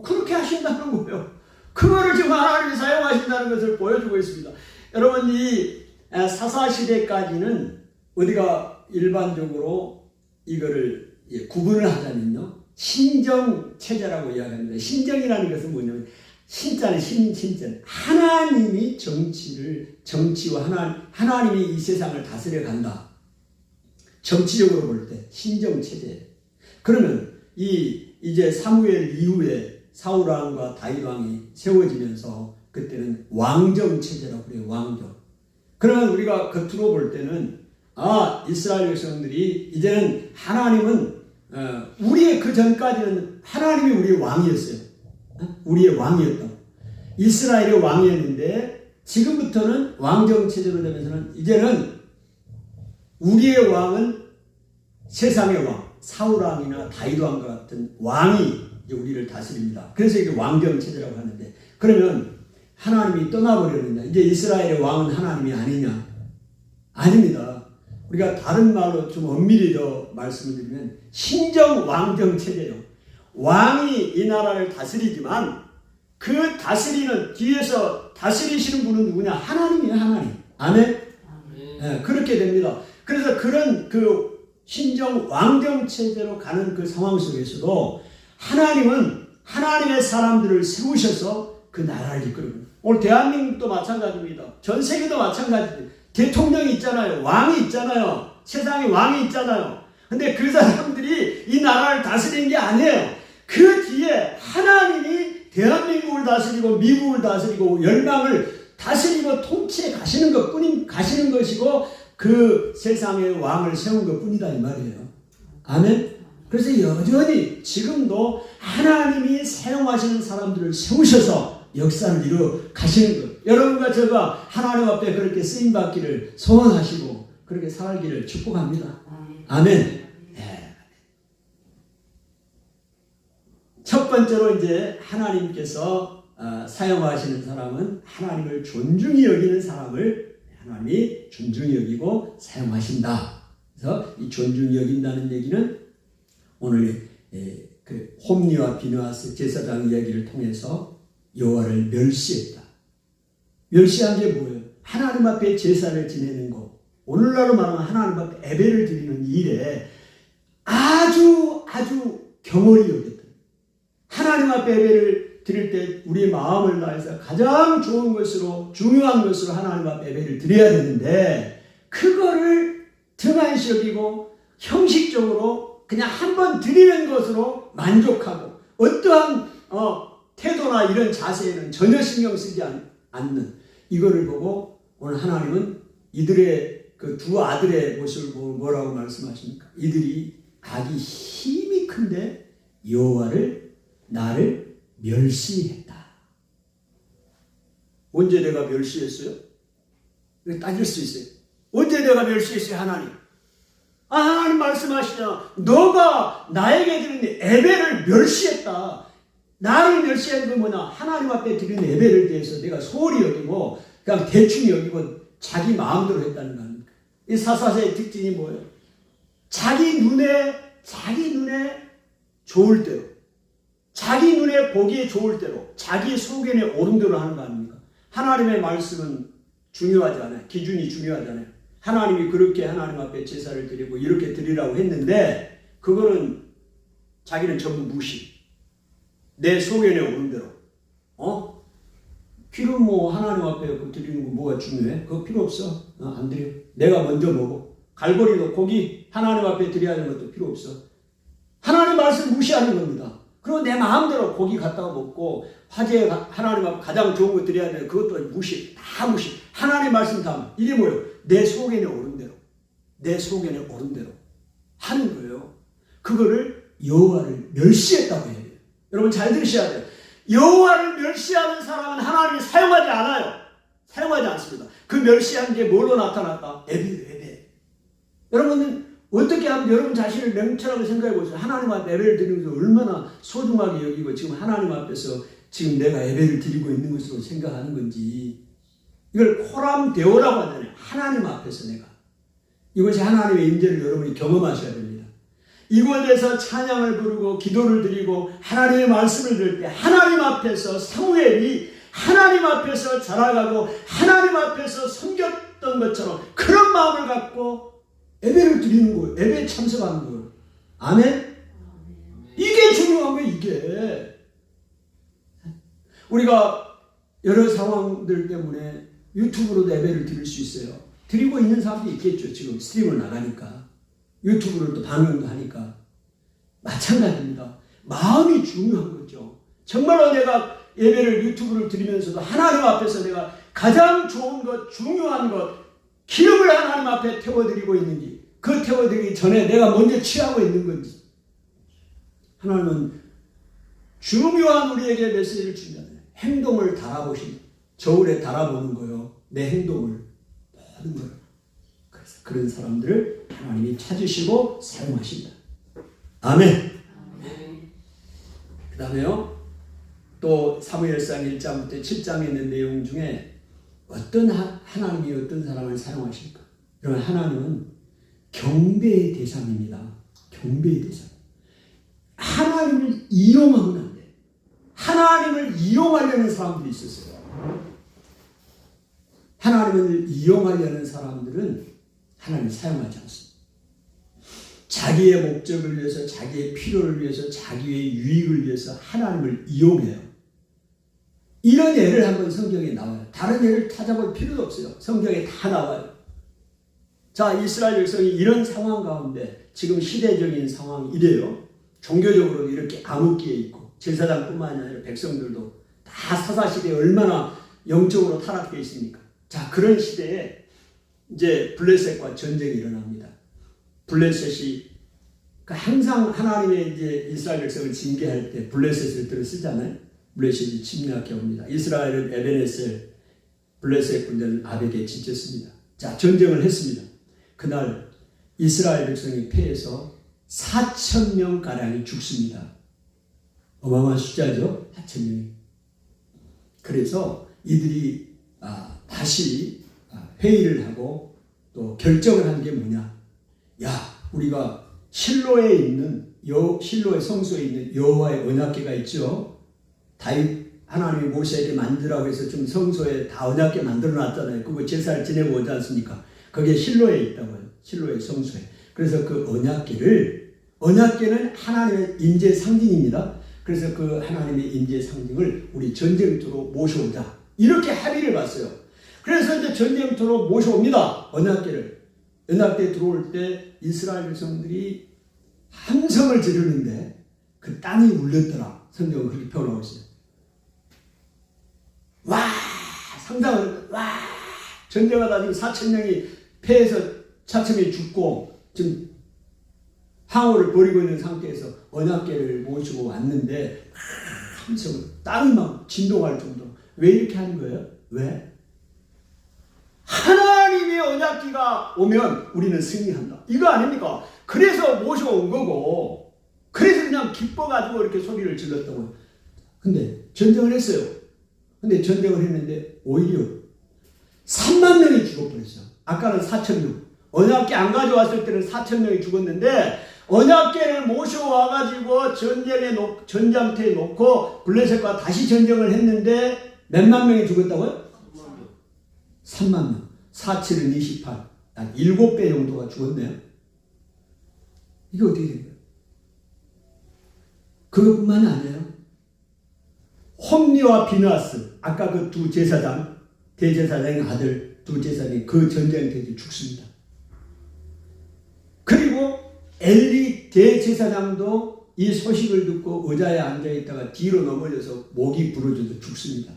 그렇게 하신다는 거예요. 그거를 지금 하나님이 사용하신다는 것을 보여주고 있습니다. 여러분 이 사사시대까지는 우리가 일반적으로 이거를 구분을 하자면요. 신정체제라고 이야기합니다. 신정이라는 것은 뭐냐면 신자는 신전. 하나님이 정치와 하나님이 이 세상을 다스려 간다. 정치적으로 볼 때 신정체제. 그러면 이제 사무엘 이후에 사울왕과 다윗왕이 세워지면서 그때는 왕정체제라고 그래요. 왕정. 그러면 우리가 겉으로 볼 때는 이스라엘 백성들이 이제는 하나님은 우리의 그 전까지는 하나님이 우리의 왕이었어요. 우리의 왕이었다. 이스라엘의 왕이었는데 지금부터는 왕정 체제로 되면서는 이제는 우리의 왕은 세상의 왕, 사울왕이나 다윗왕과 같은 왕이 이제 우리를 다스립니다. 그래서 이게 왕정 체제라고 하는데, 그러면 하나님이 떠나버렸느냐? 이제 이스라엘의 왕은 하나님이 아니냐? 아닙니다. 우리가 다른 말로 좀 엄밀히 더 말씀을 드리면 신정 왕정 체제요. 왕이 이 나라를 다스리지만 그 다스리는, 뒤에서 다스리시는 분은 누구냐? 하나님이에요, 하나님. 아멘? 네, 그렇게 됩니다. 그래서 그런 그 신정 왕정 체제로 가는 그 상황 속에서도 하나님은 하나님의 사람들을 세우셔서 그 나라를 이끌고, 오늘 대한민국도 마찬가지입니다. 전 세계도 마찬가지입니다. 대통령이 있잖아요. 왕이 있잖아요. 세상에 왕이 있잖아요. 근데 그 사람들이 이 나라를 다스리는 게 아니에요. 그 뒤에 하나님이 대한민국을 다스리고 미국을 다스리고 열방을 다스리고 통치해 가시는 가시는 것이고, 그 세상의 왕을 세운 것 뿐이다 이 말이에요. 아멘? 그래서 여전히 지금도 하나님이 사용하시는 사람들을 세우셔서 역사를 이루어 가시는 것. 여러분과 제가 하나님 앞에 그렇게 쓰임받기를 소원하시고 그렇게 살기를 축복합니다. 아멘. 네. 첫 번째로 이제 하나님께서 사용하시는 사람은 하나님을 존중히 여기는 사람을 하나님이 존중히 여기고 사용하신다. 그래서 이 존중히 여긴다는 얘기는 오늘 그 홈리와 비느하스 제사장 이야기를 통해서 여호와를 멸시했다. 멸시한 게 뭐예요? 하나님 앞에 제사를 지내는 거, 오늘날로 말하면 하나님 앞에 예배를 드리는 일에 아주 경홀히 여겼다. 하나님 앞에 예배를 드릴 때 우리의 마음을 다해서 가장 좋은 것으로, 중요한 것으로 하나님 앞에 예배를 드려야 되는데, 그거를 등한시 여기고 형식적으로 그냥 한번 드리는 것으로 만족하고, 어떠한 태도나 이런 자세에는 전혀 신경 쓰지 않는, 이거를 보고 오늘 하나님은 이들의 그 두 아들의 모습을 보고 뭐라고 말씀하십니까? 이들이 악이 힘이 큰데 여호와를, 나를 멸시했다. 언제 내가 멸시했어요? 따질 수 있어요. 언제 내가 멸시했어요, 하나님? 하나님 말씀하시잖아. 너가 나에게 드리는 예배를 멸시했다. 나를 멸시한 건 뭐냐? 하나님 앞에 드리는 예배를 대해서 내가 소홀히 여기고 그냥 대충 여기고 자기 마음대로 했다는 거 아닙니까? 이 사사세의 특징이 뭐예요? 자기 눈에 좋을 대로, 자기 눈에 보기에 좋을 대로, 자기 속견에 옳은 대로 하는 거 아닙니까? 하나님의 말씀은 중요하지 않아요. 기준이 중요하지 않아요. 하나님이 그렇게 하나님 앞에 제사를 드리고 이렇게 드리라고 했는데 그거는 자기는 전부 무시. 내 소견에 오른 대로. 피를 뭐 하나님 앞에 드리는 거 뭐가 중요해? 그거 필요 없어. 안 드려. 내가 먼저 먹어. 갈고리도 고기 하나님 앞에 드려야 하는 것도 필요 없어. 하나님 말씀 무시하는 겁니다. 그리고 내 마음대로 고기 갖다가 먹고 화제에 하나님 앞에 가장 좋은 거 드려야 되는데 그것도 무시. 다 무시. 하나님 말씀 다. 이게 뭐예요? 내 소견에 오른 대로. 내 소견에 오른 대로 하는 거예요. 그거를 여호와를 멸시했다고 해요. 여러분 잘 들으셔야 돼요. 여호와를 멸시하는 사람은 하나님이 사용하지 않아요. 사용하지 않습니다. 그 멸시한 게 뭘로 나타났다? 예배. 여러분은 어떻게 하면 여러분 자신을 명철하게 생각해 보세요. 하나님 앞에 예배를 드리는 것을 얼마나 소중하게 여기고 지금 하나님 앞에서 지금 내가 예배를 드리고 있는 것으로 생각하는 건지. 이걸 코람데오라고 하잖아요. 하나님 앞에서 내가. 이것이 하나님의 임재를 여러분이 경험하셔야 됩니다. 이곳에서 찬양을 부르고 기도를 드리고 하나님의 말씀을 들을 때 하나님 앞에서 사무엘이 하나님 앞에서 자라가고 하나님 앞에서 섬겼던 것처럼 그런 마음을 갖고 예배를 드리는 거예요. 예배에 참석하는 거예요. 아멘? 이게 중요한 거예요. 이게. 우리가 여러 상황들 때문에 유튜브로도 예배를 드릴 수 있어요. 드리고 있는 사람도 있겠죠. 지금 스트림을 나가니까. 유튜브를 또 방영도 하니까. 마찬가지입니다. 마음이 중요한 거죠. 정말로 내가 예배를 유튜브를 드리면서도 하나님 앞에서 내가 가장 좋은 것, 중요한 것, 기름을 하나님 앞에 태워드리고 있는지, 그 태워드리기 전에 내가 먼저 취하고 있는 건지. 하나님은 중요한 우리에게 메시지를 준다는 행동을 달아보신다. 저울에 달아보는 거요. 내 행동을 모든 걸. 그래서 그런 사람들을 하나님이 찾으시고 사용하신다. 아멘. 그 다음에요. 또 사무엘상 1장부터 7장에 있는 내용 중에 어떤 하나님이 어떤 사람을 사용하실까? 그러면 하나님은 경배의 대상입니다. 경배의 대상. 하나님을 이용하면 안 돼. 하나님을 이용하려는 사람들이 있었어요. 하나님을 이용하려는 사람들은 하나님을 사용하지 않습니다. 자기의 목적을 위해서, 자기의 필요를 위해서, 자기의 유익을 위해서 하나님을 이용해요. 이런 예를 한번 성경에 나와요. 다른 예를 찾아볼 필요도 없어요. 성경에 다 나와요. 자, 이스라엘 백성이 이런 상황 가운데 지금 시대적인 상황이 이래요. 종교적으로 이렇게 암흑기에 있고 제사장뿐만 아니라 백성들도 다 사사시대에 얼마나 영적으로 타락되어 있습니까? 자, 그런 시대에 이제 블레셋과 전쟁이 일어납니다. 블레셋이 항상 하나님의 이제 이스라엘 백성을 징계할 때 블레셋을 들어 쓰잖아요. 블레셋이 침략해 옵니다. 이스라엘은 에베네셀, 블레셋 군대는 아벡에 지쳤습니다. 자, 전쟁을 했습니다. 그날 이스라엘 백성이 패해서 4,000명 가량이 죽습니다. 어마어마한 숫자죠. 4,000명이. 그래서 이들이 다시 회의를 하고 또 결정을 한 게 뭐냐? 야, 우리가 실로에 있는 실로의 성소에 있는 여호와의 언약궤가 있죠. 다윗 하나님이 모세에게 만들라고 해서 좀 성소에 다 언약궤 만들어 놨잖아요. 그거 제사를 지내고 오지 않습니까? 그게 실로에 있다고요. 실로의 성소에. 그래서 그 언약궤는 하나님의 인재 상징입니다. 그래서 그 하나님의 인재 상징을 우리 전쟁터로 모셔오자. 이렇게 합의를 봤어요. 그래서 이제 전쟁터로 모셔옵니다. 언약궤를. 언약궤에 들어올 때 이스라엘 백성들이 함성을 지르는데 그 땅이 울렸더라. 성경은 그렇게 표현하고 있어요. 와! 상상을, 와! 전쟁하다 지금 4,000명이 패해서 4,000명이 죽고 지금 항우를 벌이고 있는 상태에서 언약궤를 모시고 왔는데 함성을, 땅이 막 진동할 정도로. 왜 이렇게 하는 거예요? 왜? 하나님의 언약궤가 오면 우리는 승리한다. 이거 아닙니까? 그래서 모셔온 거고, 그래서 그냥 기뻐가지고 이렇게 소리를 질렀다고요. 근데 전쟁을 했어요. 근데 전쟁을 했는데 오히려 3만 명이 죽어버렸어요. 아까는 4,000명. 언약궤 안 가져왔을 때는 4,000명이 죽었는데 언약궤를 모셔와가지고 전장터에 놓고 블레셋과 다시 전쟁을 했는데 몇만 명이 죽었다고요? 3만 명. 4,7은 28. 한 7배 정도가 죽었네요. 이게 어떻게 된 거예요? 그것뿐만이 아니에요. 홈리와 비느하스, 아까 그 두 제사장, 대제사장의 아들 두 제사장이 그 전쟁터에서 죽습니다. 그리고 엘리 대제사장도 이 소식을 듣고 의자에 앉아있다가 뒤로 넘어져서 목이 부러져서 죽습니다.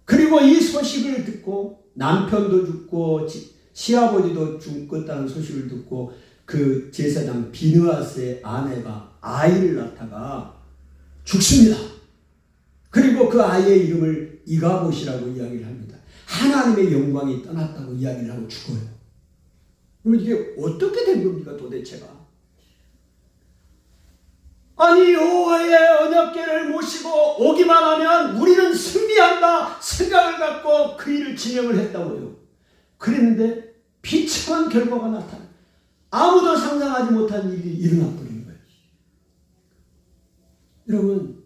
그리고 이 소식을 듣고 남편도 죽고 시아버지도 죽었다는 소식을 듣고 그 제사장 비느하스의 아내가 아이를 낳다가 죽습니다. 그리고 그 아이의 이름을 이가봇이라고 이야기를 합니다. 하나님의 영광이 떠났다고 이야기를 하고 죽어요. 그럼 이게 어떻게 된 겁니까 도대체가? 아니 여호와의 언약궤를 모시고 오기만 하면 우리는 승리한다 생각을 갖고 그 일을 진행을 했다고요. 그랬는데 비참한 결과가 나타나요. 아무도 상상하지 못한 일이 일어나버리는 거예요. 여러분,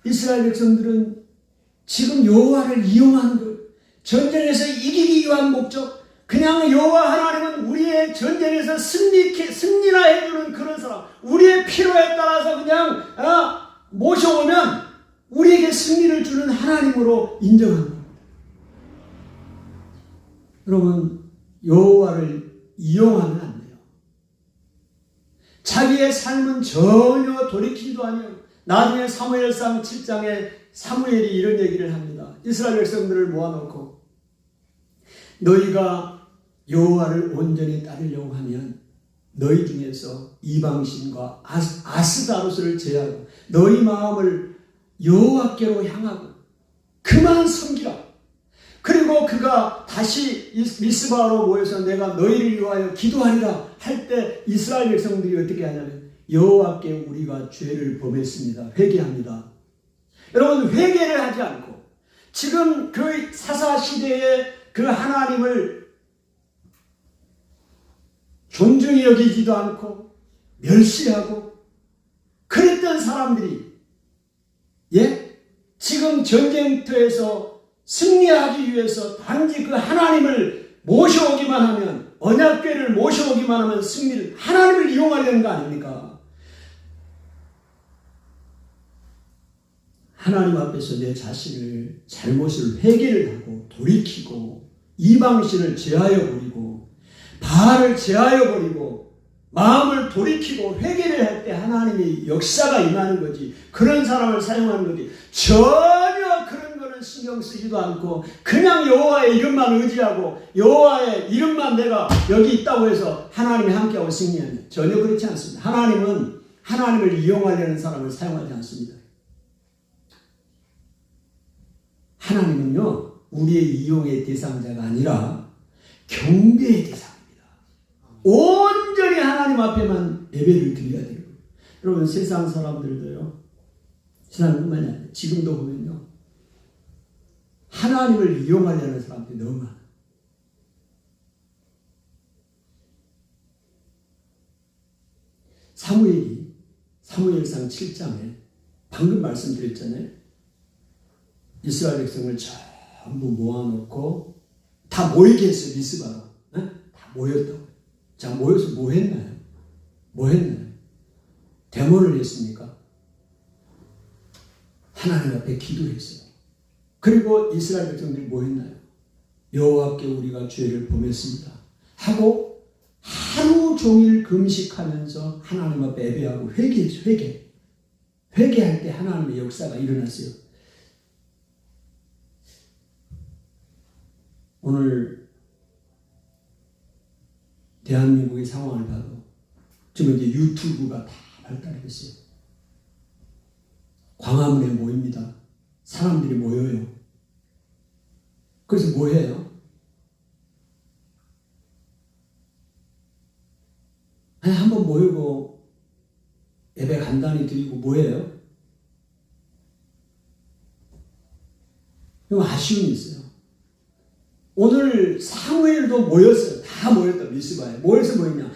이스라엘 백성들은 지금 여호와를 이용하는 거예요. 전쟁에서 이기기 위한 목적, 그냥 여호와 하나님은 우리의 전쟁에서 승리나 해주는 그런 사람, 우리의 필요에 따라서 그냥 모셔오면 우리에게 승리를 주는 하나님으로 인정하는 겁니다. 여러분, 여호와를 이용하면 안 돼요. 자기의 삶은 전혀 돌이키지도 아니에요. 나중에 사무엘상 7장에 사무엘이 이런 얘기를 합니다. 이스라엘 백성들을 모아놓고 너희가 여호와를 온전히 따르려고 하면 너희 중에서 이방신과 아스다로스를 제하고 너희 마음을 여호와께로 향하고 그만 섬기라. 그리고 그가 다시 미스바로 모여서 내가 너희를 위하여 기도하리라 할 때 이스라엘 백성들이 어떻게 하냐면 여호와께 우리가 죄를 범했습니다. 회개합니다. 여러분, 회개를 하지 않고 지금 그 사사시대에 그 하나님을 존중히 여기지도 않고 멸시하고 그랬던 사람들이 지금 전쟁터에서 승리하기 위해서 단지 그 하나님을 모셔오기만 하면, 언약궤를 모셔오기만 하면 승리를, 하나님을 이용하려는 거 아닙니까? 하나님 앞에서 내 자신을, 잘못을 회개를 하고 돌이키고 이방신을 제하여 버리고 바알을 제하여 버리고 마음을 돌이키고 회개를 할 때 하나님의 역사가 임하는 거지. 그런 사람을 사용하는 거지. 전혀 그런 거는 신경 쓰지도 않고 그냥 여호와의 이름만 의지하고 여호와의 이름만 내가 여기 있다고 해서 하나님이 함께하고 승리하는, 전혀 그렇지 않습니다. 하나님은 하나님을 이용하려는 사람을 사용하지 않습니다. 하나님은요, 우리의 이용의 대상자가 아니라 경배의 대상입니다. 온전히 하나님 앞에만 예배를 드려야 돼요. 여러분, 세상 사람들도요, 세상뿐만이 아니라 지금도 보면요, 하나님을 이용하려는 사람들이 너무 많아요. 사무엘상 7장에 방금 말씀드렸잖아요. 이스라엘 백성을 전부 모아놓고 다 모이게 했어요. 미스바로. 다 모였다고. 자, 모여서 뭐 했나요? 데모를 했습니까? 하나님 앞에 기도했어요. 그리고 이스라엘 백성들이 뭐 했나요? 여호와께 우리가 죄를 범했습니다 하고 하루 종일 금식하면서 하나님 앞에 예배하고 회개했어요. 회개할 때 하나님의 역사가 일어났어요. 오늘 대한민국의 상황을 봐도 지금 이제 유튜브가 다 발달했어요. 광화문에 모입니다. 사람들이 모여요. 그래서 뭐 해요? 아니, 한번 모이고 예배 간단히 드리고 뭐 해요? 좀 아쉬움이 있어요. 오늘 사무엘도 모였어요. 다 모였다. 미스바에 모여서 뭐였냐,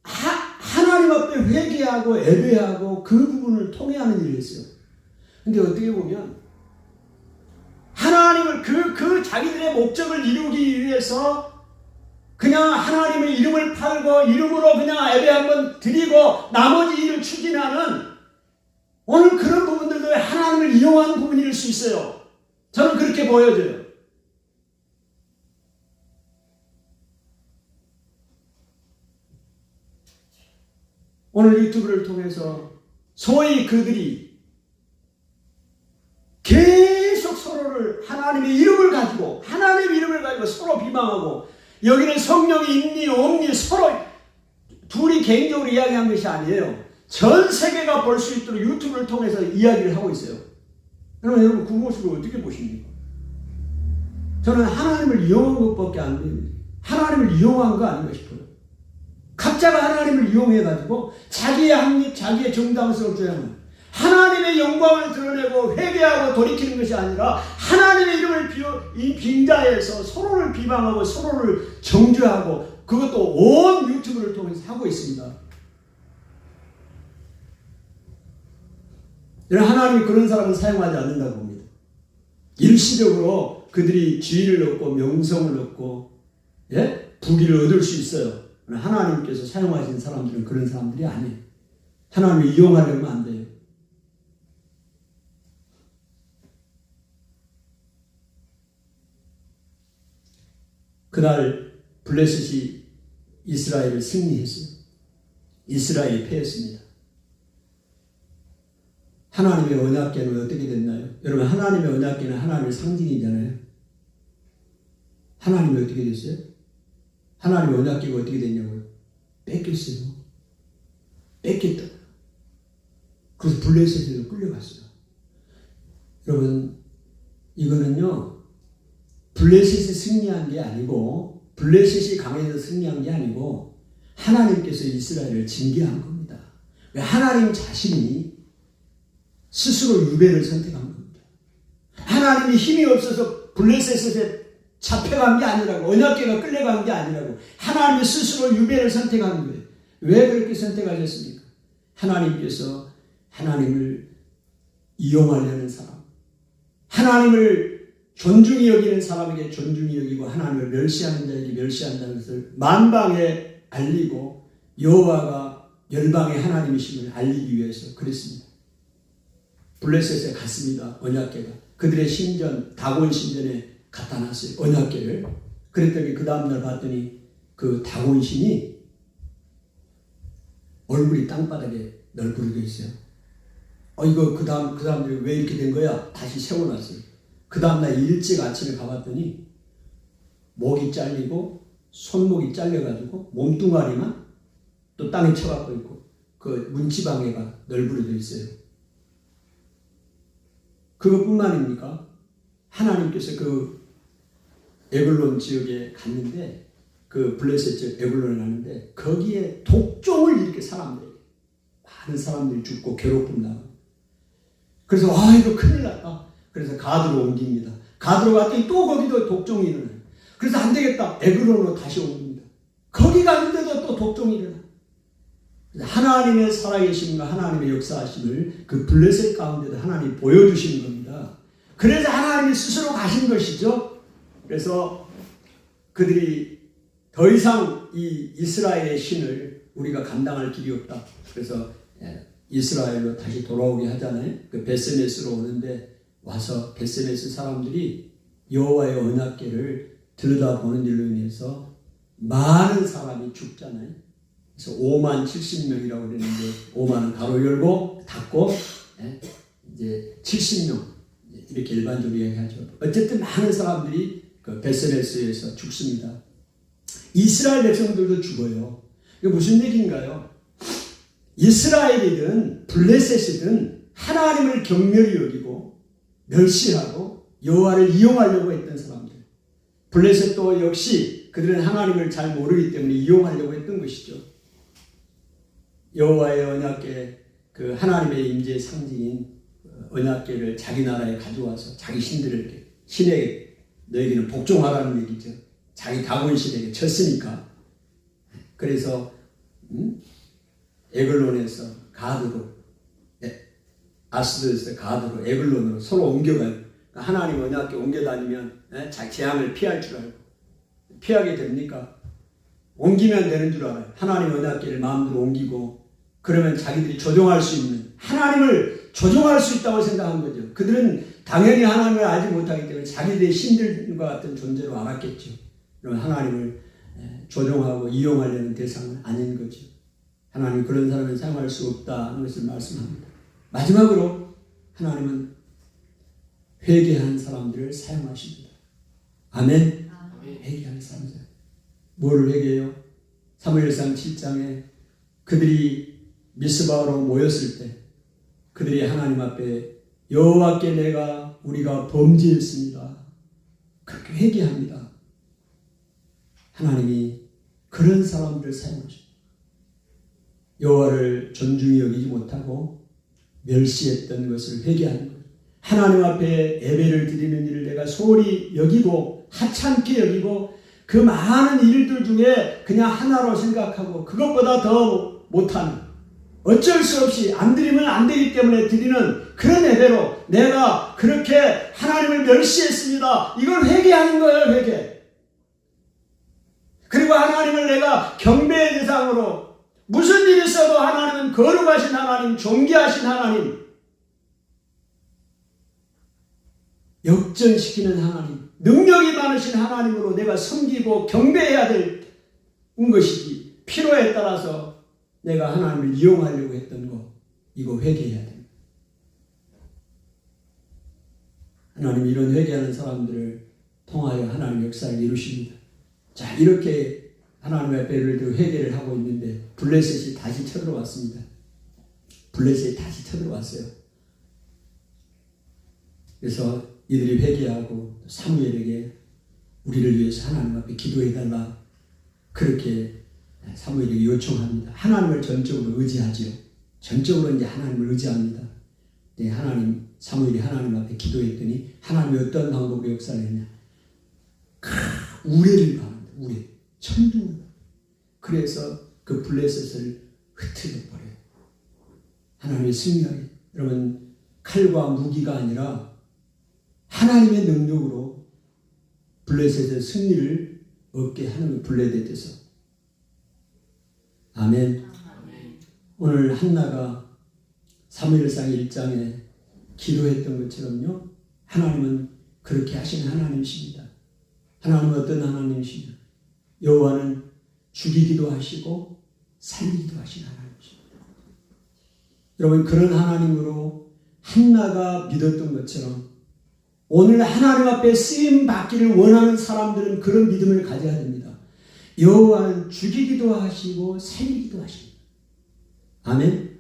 하나님 앞에 회개하고 예배하고 그 부분을 통해하는 일을 했어요. 근데 어떻게 보면 하나님을 그 자기들의 목적을 이루기 위해서 그냥 하나님의 이름을 팔고 이름으로 그냥 예배 한번 드리고 나머지 일을 추진하는, 오늘 그런 부분들도 하나님을 이용하는 부분일 수 있어요. 저는 그렇게 보여져요. 오늘 유튜브를 통해서 소위 그들이 계속 서로를 하나님의 이름을 가지고 서로 비방하고, 여기는 성령이 있니 없니 서로 둘이 개인적으로 이야기한 것이 아니에요. 전 세계가 볼 수 있도록 유튜브를 통해서 이야기를 하고 있어요. 여러분 그 모습을 어떻게 보십니까? 저는 하나님을 이용한 것밖에 안 됩니다. 하나님을 이용한 거 아닌가 싶어요. 각자가 하나님을 이용해가지고 자기의 합리, 자기의 정당성을 주장하는, 하나님의 영광을 드러내고 회개하고 돌이키는 것이 아니라 하나님의 이름을 빙자해서 서로를 비방하고 서로를 정죄하고, 그것도 온 유튜브를 통해서 하고 있습니다. 하나님이 그런 사람을 사용하지 않는다고 봅니다. 일시적으로 그들이 지위를 얻고 명성을 얻고 부귀를 얻을 수 있어요. 하나님께서 사용하신 사람들은 그런 사람들이 아니에요. 하나님을 이용하려면 안 돼요. 그날 블레셋이 이스라엘을 승리했어요. 이스라엘이 패했습니다. 하나님의 언약궤는 어떻게 됐나요? 여러분, 하나님의 언약궤는 하나님의 상징이잖아요. 하나님이 어떻게 됐어요? 하나님의 언약궤가 어떻게 됐냐고요? 뺏겼어요. 뺏겼다. 그래서 블레셋으로 끌려갔어요. 여러분, 이거는요, 블레셋이 승리한 게 아니고, 블레셋이 강해서 승리한 게 아니고, 하나님께서 이스라엘을 징계한 겁니다. 하나님 자신이 스스로 유배를 선택한 겁니다. 하나님이 힘이 없어서 블레셋에 잡혀간 게 아니라고, 언약궤가 끌려간 게 아니라고, 하나님이 스스로 유배를 선택한 거예요. 왜 그렇게 선택하셨습니까? 하나님께서 하나님을 이용하려는 사람, 하나님을 존중히 여기는 사람에게 존중히 여기고 하나님을 멸시하는 자에게 멸시한다는 것을 만방에 알리고 여호와가 열방의 하나님이심을 알리기 위해서 그랬습니다. 블레셋에 갔습니다. 언약궤가. 그들의 신전, 다곤 신전에 갖다 놨어요. 언약궤를. 그랬더니 그 다음날 봤더니 그 다곤 신이 얼굴이 땅바닥에 널브러져 있어요. 이거 그 다음에 왜 이렇게 된 거야? 다시 세워놨어요. 그 다음날 일찍 아침에 가봤더니 목이 잘리고 손목이 잘려가지고 몸뚱아리만 또 땅에 쳐갖고 있고 그 문지방에가 널브러져 있어요. 그것뿐만입니까? 하나님께서 그 에글론 지역에 갔는데 그 블레셋 지역 에글론에 갔는데 거기에 독종을 일으켜 사람들에게 많은 사람들이 죽고 괴롭힘 나고 그래서 이거 큰일 났다. 그래서 가드로 옮깁니다. 가드로 갔더니 또 거기도 독종이 일어나요. 그래서 안 되겠다. 에글론으로 다시 옮깁니다. 거기 갔는데도 또 독종이 일어나요. 하나님의 살아계심과 하나님의 역사하심을 그 블레셋 가운데도 하나님이 보여주시는 겁니다. 그래서 하나님이 스스로 가신 것이죠. 그래서 그들이 더 이상 이 이스라엘의 신을 우리가 감당할 길이 없다. 그래서 이스라엘로 다시 돌아오게 하잖아요. 그 베세메스로 오는데 와서 베세메스 사람들이 여호와의 언약궤를 들여다보는 일로 인해서 많은 사람이 죽잖아요. 그래서 5만 70명이라고 그랬는데 5만은 가로 열고 닫고 이제 70명 이렇게 일반적으로 이야기하죠. 어쨌든 많은 사람들이 그 베세메스에서 죽습니다. 이스라엘 백성들도 죽어요. 이게 무슨 얘기인가요? 이스라엘이든 블레셋이든 하나님을 경멸히 여기고 멸시하고 여호와를 이용하려고 했던 사람들. 블레셋도 역시 그들은 하나님을 잘 모르기 때문에 이용하려고 했던 것이죠. 여호와의 언약궤, 그 하나님의 임재의 상징인 언약궤를 자기 나라에 가져와서 자기 신들에게, 신에게 너에게는 복종하라는 얘기죠. 자기 다곤 신에게 쳤으니까. 그래서 에글론에서 가드로, 아스도에서 가드로, 에글론으로 서로 옮겨가요. 하나님 언약궤 옮겨다니면 재앙을 피할 줄 알고 피하게 됩니까? 옮기면 되는 줄 알아요. 하나님 언약궤를 마음대로 옮기고 그러면 자기들이 조종할 수 있는, 하나님을 조종할 수 있다고 생각한 거죠. 그들은 당연히 하나님을 알지 못하기 때문에 자기들의 신들과 같은 존재로 알았겠죠. 그러면 하나님을 조종하고 이용하려는 대상은 아닌 거죠. 하나님 그런 사람을 사용할 수 없다는 것을 말씀합니다. 마지막으로 하나님은 회개한 사람들을 사용하십니다. 아멘. 회개하는 사람들. 뭘 회개해요? 사무엘상 7장에 그들이 미스바로 모였을 때 그들이 하나님 앞에 여호와께 우리가 범죄했습니다. 그렇게 회개합니다. 하나님이 그런 사람들을 사용하십니다. 여호와를 존중히 여기지 못하고 멸시했던 것을 회개하는 것. 하나님 앞에 예배를 드리는 일을 내가 소홀히 여기고 하찮게 여기고 그 많은 일들 중에 그냥 하나로 생각하고 그것보다 더 못하는, 어쩔 수 없이 안 드리면 안 되기 때문에 드리는 그런 예배로 내가 그렇게 하나님을 멸시했습니다. 이걸 회개하는 거예요. 회개. 그리고 하나님을 내가 경배의 대상으로, 무슨 일이 있어도 하나님은 거룩하신 하나님, 존귀하신 하나님, 역전시키는 하나님, 능력이 많으신 하나님으로 내가 섬기고 경배해야 될 것이지, 필요에 따라서 내가 하나님을 이용하려고 했던 거, 이거 회개해야 됩니다. 하나님 이런 회개하는 사람들을 통하여 하나님 역사를 이루십니다. 자, 이렇게 하나님 앞에 예를 들어 회개를 하고 있는데 블레셋이 다시 쳐들어왔습니다. 블레셋이 다시 쳐들어왔어요. 그래서 이들이 회개하고 사무엘에게 우리를 위해서 하나님 앞에 기도해달라 그렇게 사무엘에게 요청합니다. 하나님을 전적으로 의지하지요. 전적으로 이제 하나님을 의지합니다. 네, 사무엘이 하나님 앞에 기도했더니 하나님이 어떤 방법으로 역사를 했냐. 우레를 가는데 우레 천둥을. 그래서 그 블레셋을 흩어져 버려요. 하나님의 승리하게. 여러분 칼과 무기가 아니라 하나님의 능력으로 블레셋의 승리를 얻게 하는 블레셋에서. 아멘. 오늘 한나가 사무엘상 1장에 기도했던 것처럼요. 하나님은 그렇게 하시는 하나님이십니다. 하나님은 어떤 하나님이십니까? 여호와는 죽이기도 하시고 살리기도 하시는 하나님이십니다. 여러분 그런 하나님으로 한나가 믿었던 것처럼 오늘 하나님 앞에 쓰임 받기를 원하는 사람들은 그런 믿음을 가져야 됩니다. 여호와는 죽이기도 하시고 살리기도 하십니다. 아멘.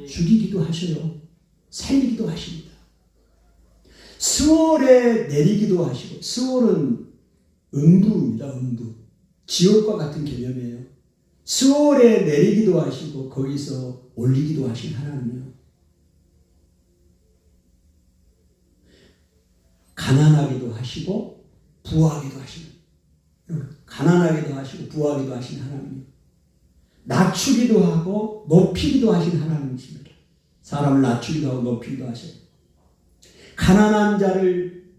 죽이기도 하셔요. 살리기도 하십니다. 스월에 내리기도 하시고, 스월은 음부입니다. 음부. 지옥과 같은 개념이에요. 스월에 내리기도 하시고 거기서 올리기도 하신 하나님이요. 가난하기도 하시고 부하기도 하시는, 가난하기도 하시고 부하기도 하신 하나님이요. 낮추기도 하고 높이기도 하신 하나님이십니다. 사람을 낮추기도 하고 높이기도 하셔요. 가난한 자를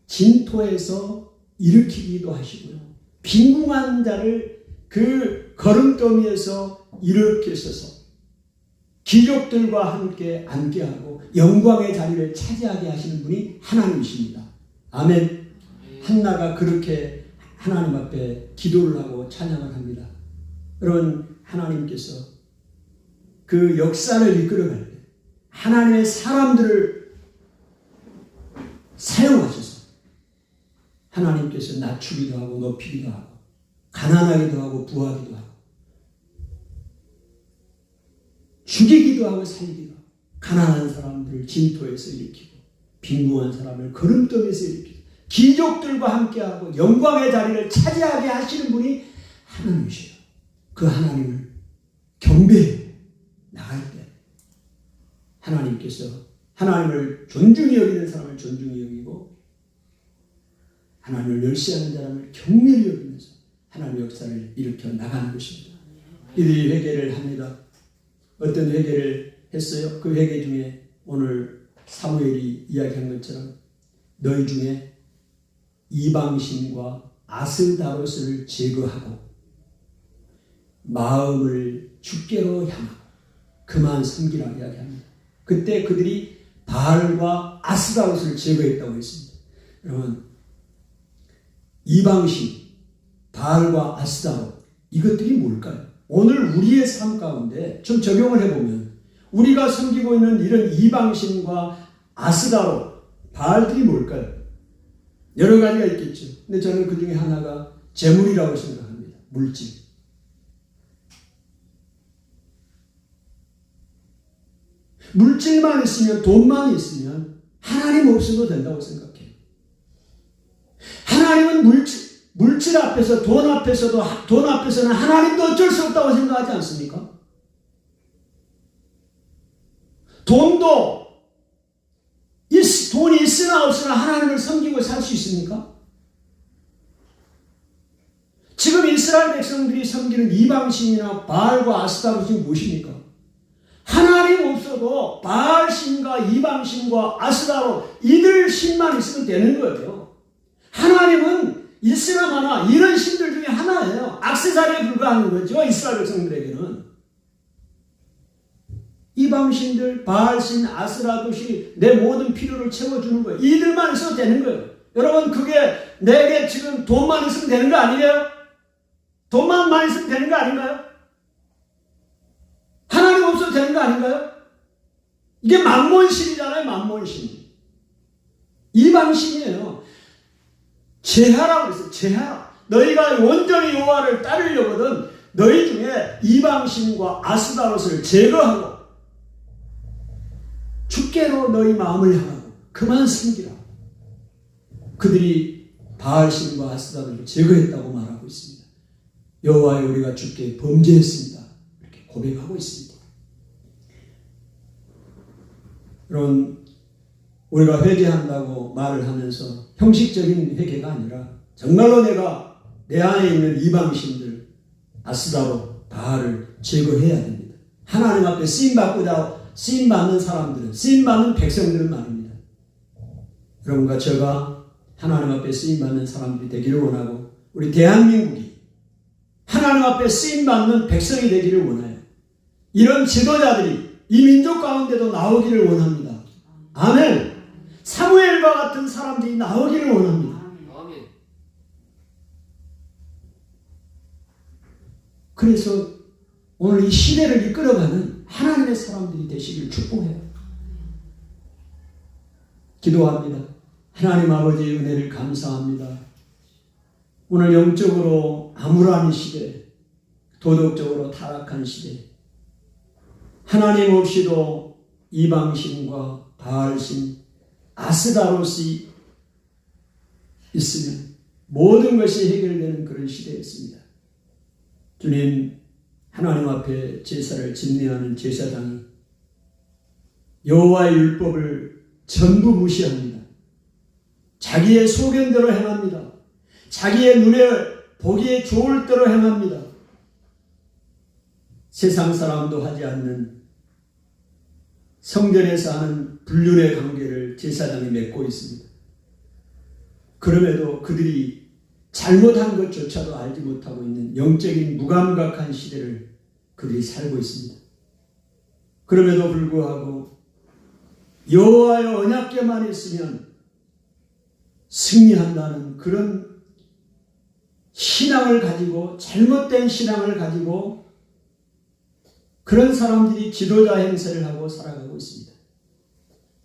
진토에서 일으키기도 하시고요. 빈궁한 자를 그 거름더미에서 일으키셔서 귀족들과 함께 앉게 하고 영광의 자리를 차지하게 하시는 분이 하나님이십니다. 아멘. 한나가 그렇게 하나님 앞에 기도를 하고 찬양을 합니다. 여러분 하나님께서 그 역사를 이끌어갈 때 하나님의 사람들을 사용하셔서 하나님께서 낮추기도 하고 높이기도 하고 가난하기도 하고 부하기도 하고 죽이기도 하고 살리기도 하고 가난한 사람들을 진토에서 일으키고 빈궁한 사람을 거름더미에서 일으키고 귀족들과 함께하고 영광의 자리를 차지하게 하시는 분이 하나님이셔요. 그 하나님을 경배해 나갈 때 하나님께서 하나님을 존중히 여기는 사람을 존중히 여기고 하나님을 멸시하는 사람을 경멸히 여기면서 하나님의 역사를 일으켜 나가는 것입니다. 이들이 회개를 합니다. 어떤 회개를 했어요? 그 회개 중에 오늘 사무엘이 이야기한 것처럼 너희 중에 이방신과 아스다롯을 제거하고 마음을 주께로 향하고 그만 섬기라 이야기합니다. 그때 그들이 바알과 아스다롯을 제거했다고 했습니다. 여러분 이방신, 바알과 아스다롯 이것들이 뭘까요? 오늘 우리의 삶 가운데 좀 적용을 해보면 우리가 섬기고 있는 이런 이방신과 아스다롯, 바알들이 뭘까요? 여러 가지가 있겠죠. 근데 저는 그 중에 하나가 재물이라고 생각합니다. 물질. 물질만 있으면, 돈만 있으면 하나님 없어도 된다고 생각해요. 하나님은 물질 앞에서, 돈 앞에서는 하나님도 어쩔 수 없다고 생각하지 않습니까? 돈이 있으나 없으나 하나님을 섬기고 살 수 있습니까? 지금 이스라엘 백성들이 섬기는 이방신이나 바알과 아스타롯이 무엇입니까? 하나님 없어도 바알신과 이방신과 아스타롯 이들 신만 있으면 되는 거예요. 하나님은 있으나 마나 이런 신들 중에 하나예요. 액세서리에 불과한 거죠. 이스라엘 백성들에게는. 이방신들, 바알신, 아스라롯이 내 모든 필요를 채워주는 거예요. 이들만 있어도 되는 거예요. 여러분 그게 내게 지금 돈만 있으면 되는 거 아니에요? 돈만 많이 있으면 되는 거 아닌가요? 하나님 없어도 되는 거 아닌가요? 이게 만몬신이잖아요. 만몬신. 이방신이에요. 제하라고 그랬어요. 제하. 너희가 온전히 여호와를 따르려거든 너희 중에 이방신과 아스다롯을 제거하고 주께로 너희 마음을 향하고 그만 섬기라. 그들이 바알신과 아스다롯을 제거했다고 말하고 있습니다. 여호와여 우리가 주께 범죄했습니다. 이렇게 고백하고 있습니다. 여러분, 우리가 회개한다고 말을 하면서 형식적인 회개가 아니라 정말로 내가 내 안에 있는 이방신들 아스다롯 바알을 제거해야 됩니다. 하나님 앞에 쓰임받는 사람들은, 쓰임받는 백성들은 말입니다. 여러분과 제가 하나님 앞에 쓰임받는 사람들이 되기를 원하고 우리 대한민국이 하나님 앞에 쓰임받는 백성이 되기를 원해요. 이런 지도자들이 이 민족 가운데도 나오기를 원합니다. 아멘. 사무엘과 같은 사람들이 나오기를 원합니다. 아멘. 그래서 오늘 이 시대를 이끌어가는 하나님의 사람들이 되시길 축복해요. 기도합니다. 하나님 아버지의 은혜를 감사합니다. 오늘 영적으로 암울한 시대, 도덕적으로 타락한 시대, 하나님 없이도 이방신과 바알신, 아스다롯이 있으면 모든 것이 해결되는 그런 시대였습니다. 주님, 하나님 앞에 제사를 집례하는 제사장이 여호와의 율법을 전부 무시합니다. 자기의 소견대로 행합니다. 자기의 눈에 보기에 좋을 대로 행합니다. 세상 사람도 하지 않는 성전에서 하는 불륜의 관계를 제사장이 맺고 있습니다. 그럼에도 그들이 잘못한 것조차도 알지 못하고 있는 영적인 무감각한 시대를 그들이 살고 있습니다. 그럼에도 불구하고 여호와의 언약궤만 있으면 승리한다는 그런 신앙을 가지고, 잘못된 신앙을 가지고 그런 사람들이 지도자 행세를 하고 살아가고 있습니다.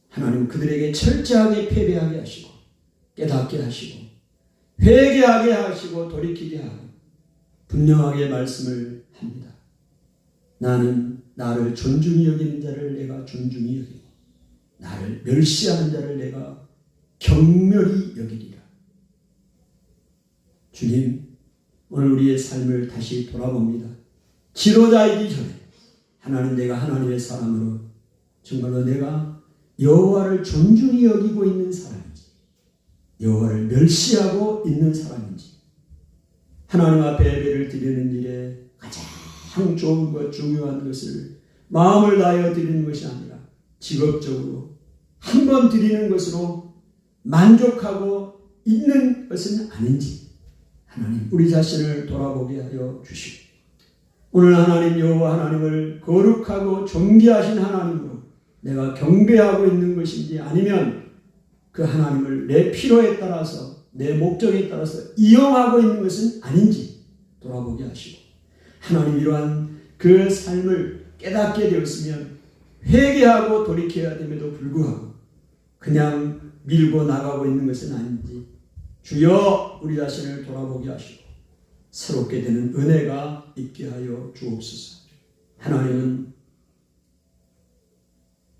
하나님 그들에게 철저하게 패배하게 하시고 깨닫게 하시고 회개하게 하시고 돌이키게 하고 분명하게 말씀을 합니다. 나는 나를 존중히 여기는 자를 내가 존중히 여기고 나를 멸시하는 자를 내가 경멸히 여기리라. 주님, 오늘 우리의 삶을 다시 돌아봅니다. 지도자이기 전에 하나님, 내가 하나님의 사람으로 정말로 내가 여호와를 존중히 여기고 있는 사람인지, 여호와를 멸시하고 있는 사람인지, 하나님 앞에 예배를 드리는 일에 가장 좋은 것, 중요한 것을 마음을 다하여 드리는 것이 아니라 직업적으로 한 번 드리는 것으로 만족하고 있는 것은 아닌지 하나님 우리 자신을 돌아보게 하여 주시고, 오늘 하나님 여호와 하나님을 거룩하고 존귀하신 하나님으로 내가 경배하고 있는 것인지, 아니면 그 하나님을 내 필요에 따라서 내 목적에 따라서 이용하고 있는 것은 아닌지 돌아보게 하시고, 하나님 이러한 그 삶을 깨닫게 되었으면 회개하고 돌이켜야 됨에도 불구하고 그냥 밀고 나가고 있는 것은 아닌지 주여 우리 자신을 돌아보게 하시고 새롭게 되는 은혜가 있게 하여 주옵소서. 하나님은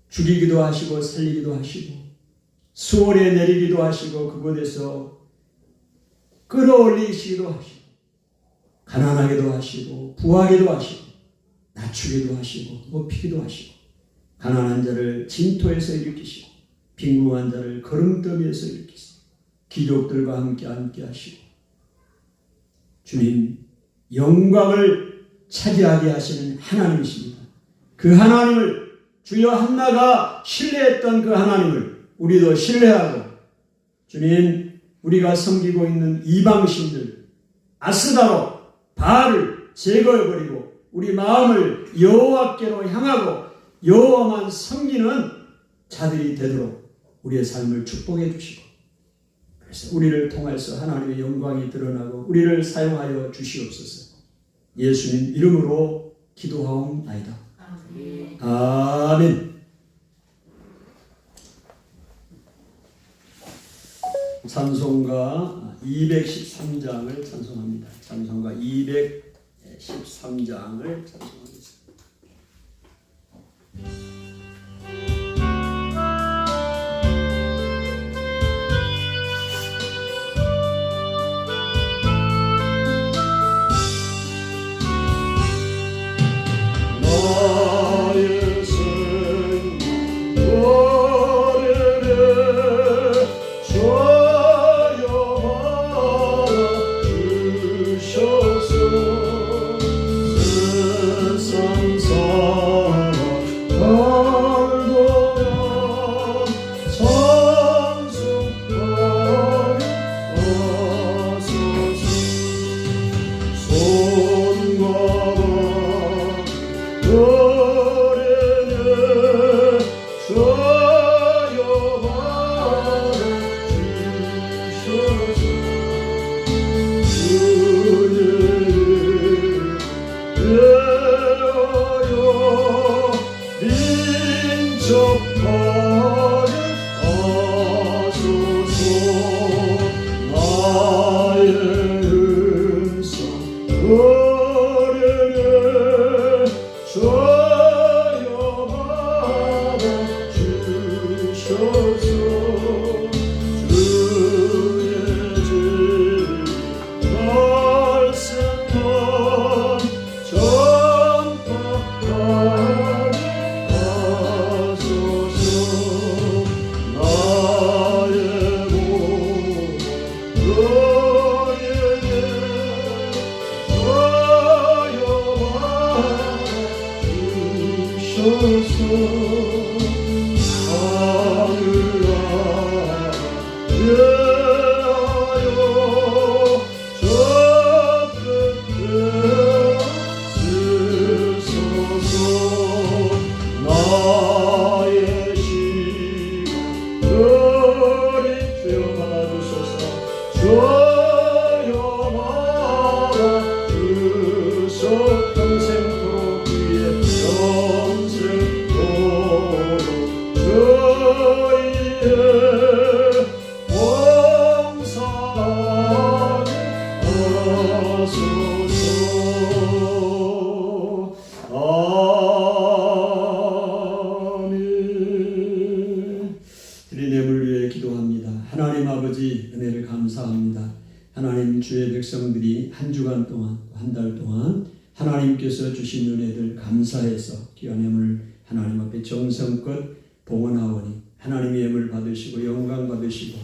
죽이기도 하시고 살리기도 하시고 수월에 내리기도 하시고 그곳에서 끌어올리시기도 하시고 가난하게도 하시고 부하게도 하시고 낮추기도 하시고 높이기도 하시고 가난한 자를 진토에서 일으키시고 빈궁한 자를 거름더미에서 일으키시고 귀족들과 함께 앉게 하시고 주님 영광을 차지하게 하시는 하나님이십니다. 그 하나님을 주여 한나가 신뢰했던 그 하나님을 우리도 신뢰하고 주님 우리가 섬기고 있는 이방신들 아스다로 바알을 제거해버리고 우리 마음을 여호와께로 향하고 여호와만 섬기는 자들이 되도록 우리의 삶을 축복해 주시고, 그래서 우리를 통해서 하나님의 영광이 드러나고 우리를 사용하여 주시옵소서. 예수님 이름으로 기도하옵나이다. 아멘. 찬송가 213장을 찬송합니다. 찬송가 213장을 찬송하겠습니다. 나의 생명 노래를 주여 주셔서 세상 살아가는 찬송하리 하소서. 손과 노래는 주여 주셔서 주의 대하여 인접하게 하소서. 나의 음성 노래는 주여 주셔서 주의 말씀만 전파하게 하소서. 나의 몸 너에게 주셔서 하늘아 예하여 저 끝에 쓰소서. 나의 시간 너리 주여 받아주소서. 주여 받아주소. 평생토록 주의 평생토록 주의 봉사하게 하소서. 아멘. 드리냄을 위해 기도합니다. 하나님 아버지 은혜를 감사합니다. 하나님 주의 백성들이 한 주간 동안 한 달 동안 하나님께서 주신 은혜들 감사해서 귀한 예물 하나님 앞에 정성껏 봉헌하오니 하나님의 예물 받으시고 영광 받으시고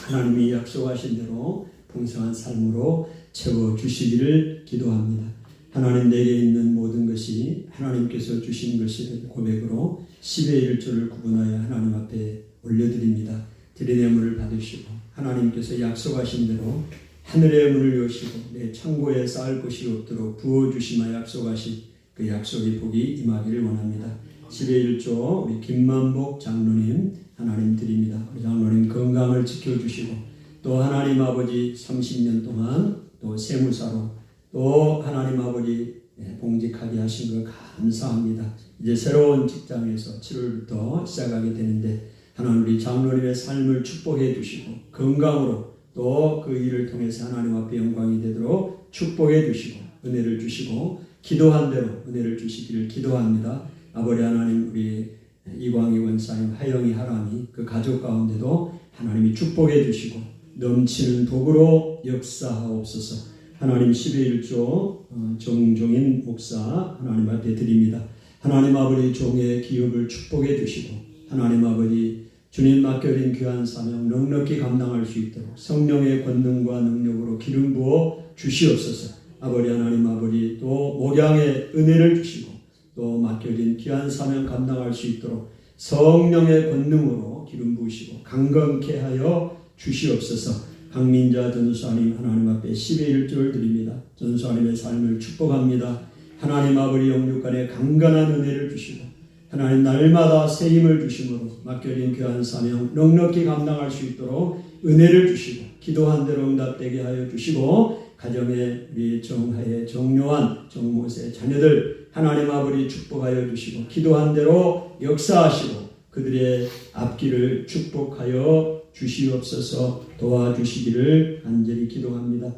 하나님이 약속하신 대로 풍성한 삶으로 채워주시기를 기도합니다. 하나님 내게 있는 모든 것이 하나님께서 주신 것을 고백으로 10의 1조를 구분하여 하나님 앞에 올려드립니다. 드린 예물을 받으시고 하나님께서 약속하신 대로 하늘의 문을 여시고 내 창고에 쌓을 곳이 없도록 부어주시마 약속하신 그 약속의 복이 임하기를 원합니다. 10의 1조 우리 김만복 장로님 하나님 드립니다. 우리 장로님 건강을 지켜주시고 또 하나님 아버지 30년 동안 또 세무사로 또 하나님 아버지 봉직하게 하신 것 감사합니다. 이제 새로운 직장에서 7월부터 시작하게 되는데 하나님 우리 장로님의 삶을 축복해 주시고 건강으로 또 그 일을 통해서 하나님 앞에 영광이 되도록 축복해 주시고 은혜를 주시고 기도한 대로 은혜를 주시기를 기도합니다. 아버지 하나님 우리 이광희 원사님 하영이 하람이 그 가족 가운데도 하나님이 축복해 주시고 넘치는 복으로 역사하옵소서. 하나님 10의 1조 정종인 목사 하나님 앞에 드립니다. 하나님 아버지 종의 기업을 축복해 주시고 하나님 아버지 주님 맡겨진 귀한 사명 넉넉히 감당할 수 있도록 성령의 권능과 능력으로 기름 부어 주시옵소서. 아버지 하나님 아버지 또 목양의 은혜를 주시고 또 맡겨진 귀한 사명 감당할 수 있도록 성령의 권능으로 기름 부으시고 강건케 하여 주시옵소서. 강민자 전수하님 하나님 앞에 10의 1조를 드립니다. 전수하님의 삶을 축복합니다. 하나님 아버지 영육간에 강건한 은혜를 주시고 하나님 날마다 새 힘을 주심으로 맡겨진 귀한 사명 넉넉히 감당할 수 있도록 은혜를 주시고 기도한 대로 응답되게 하여 주시고 가정에 우리 정하의 정요한 정모세 자녀들 하나님 아버지 축복하여 주시고 기도한 대로 역사하시고 그들의 앞길을 축복하여 주시옵소서. 도와주시기를 간절히 기도합니다.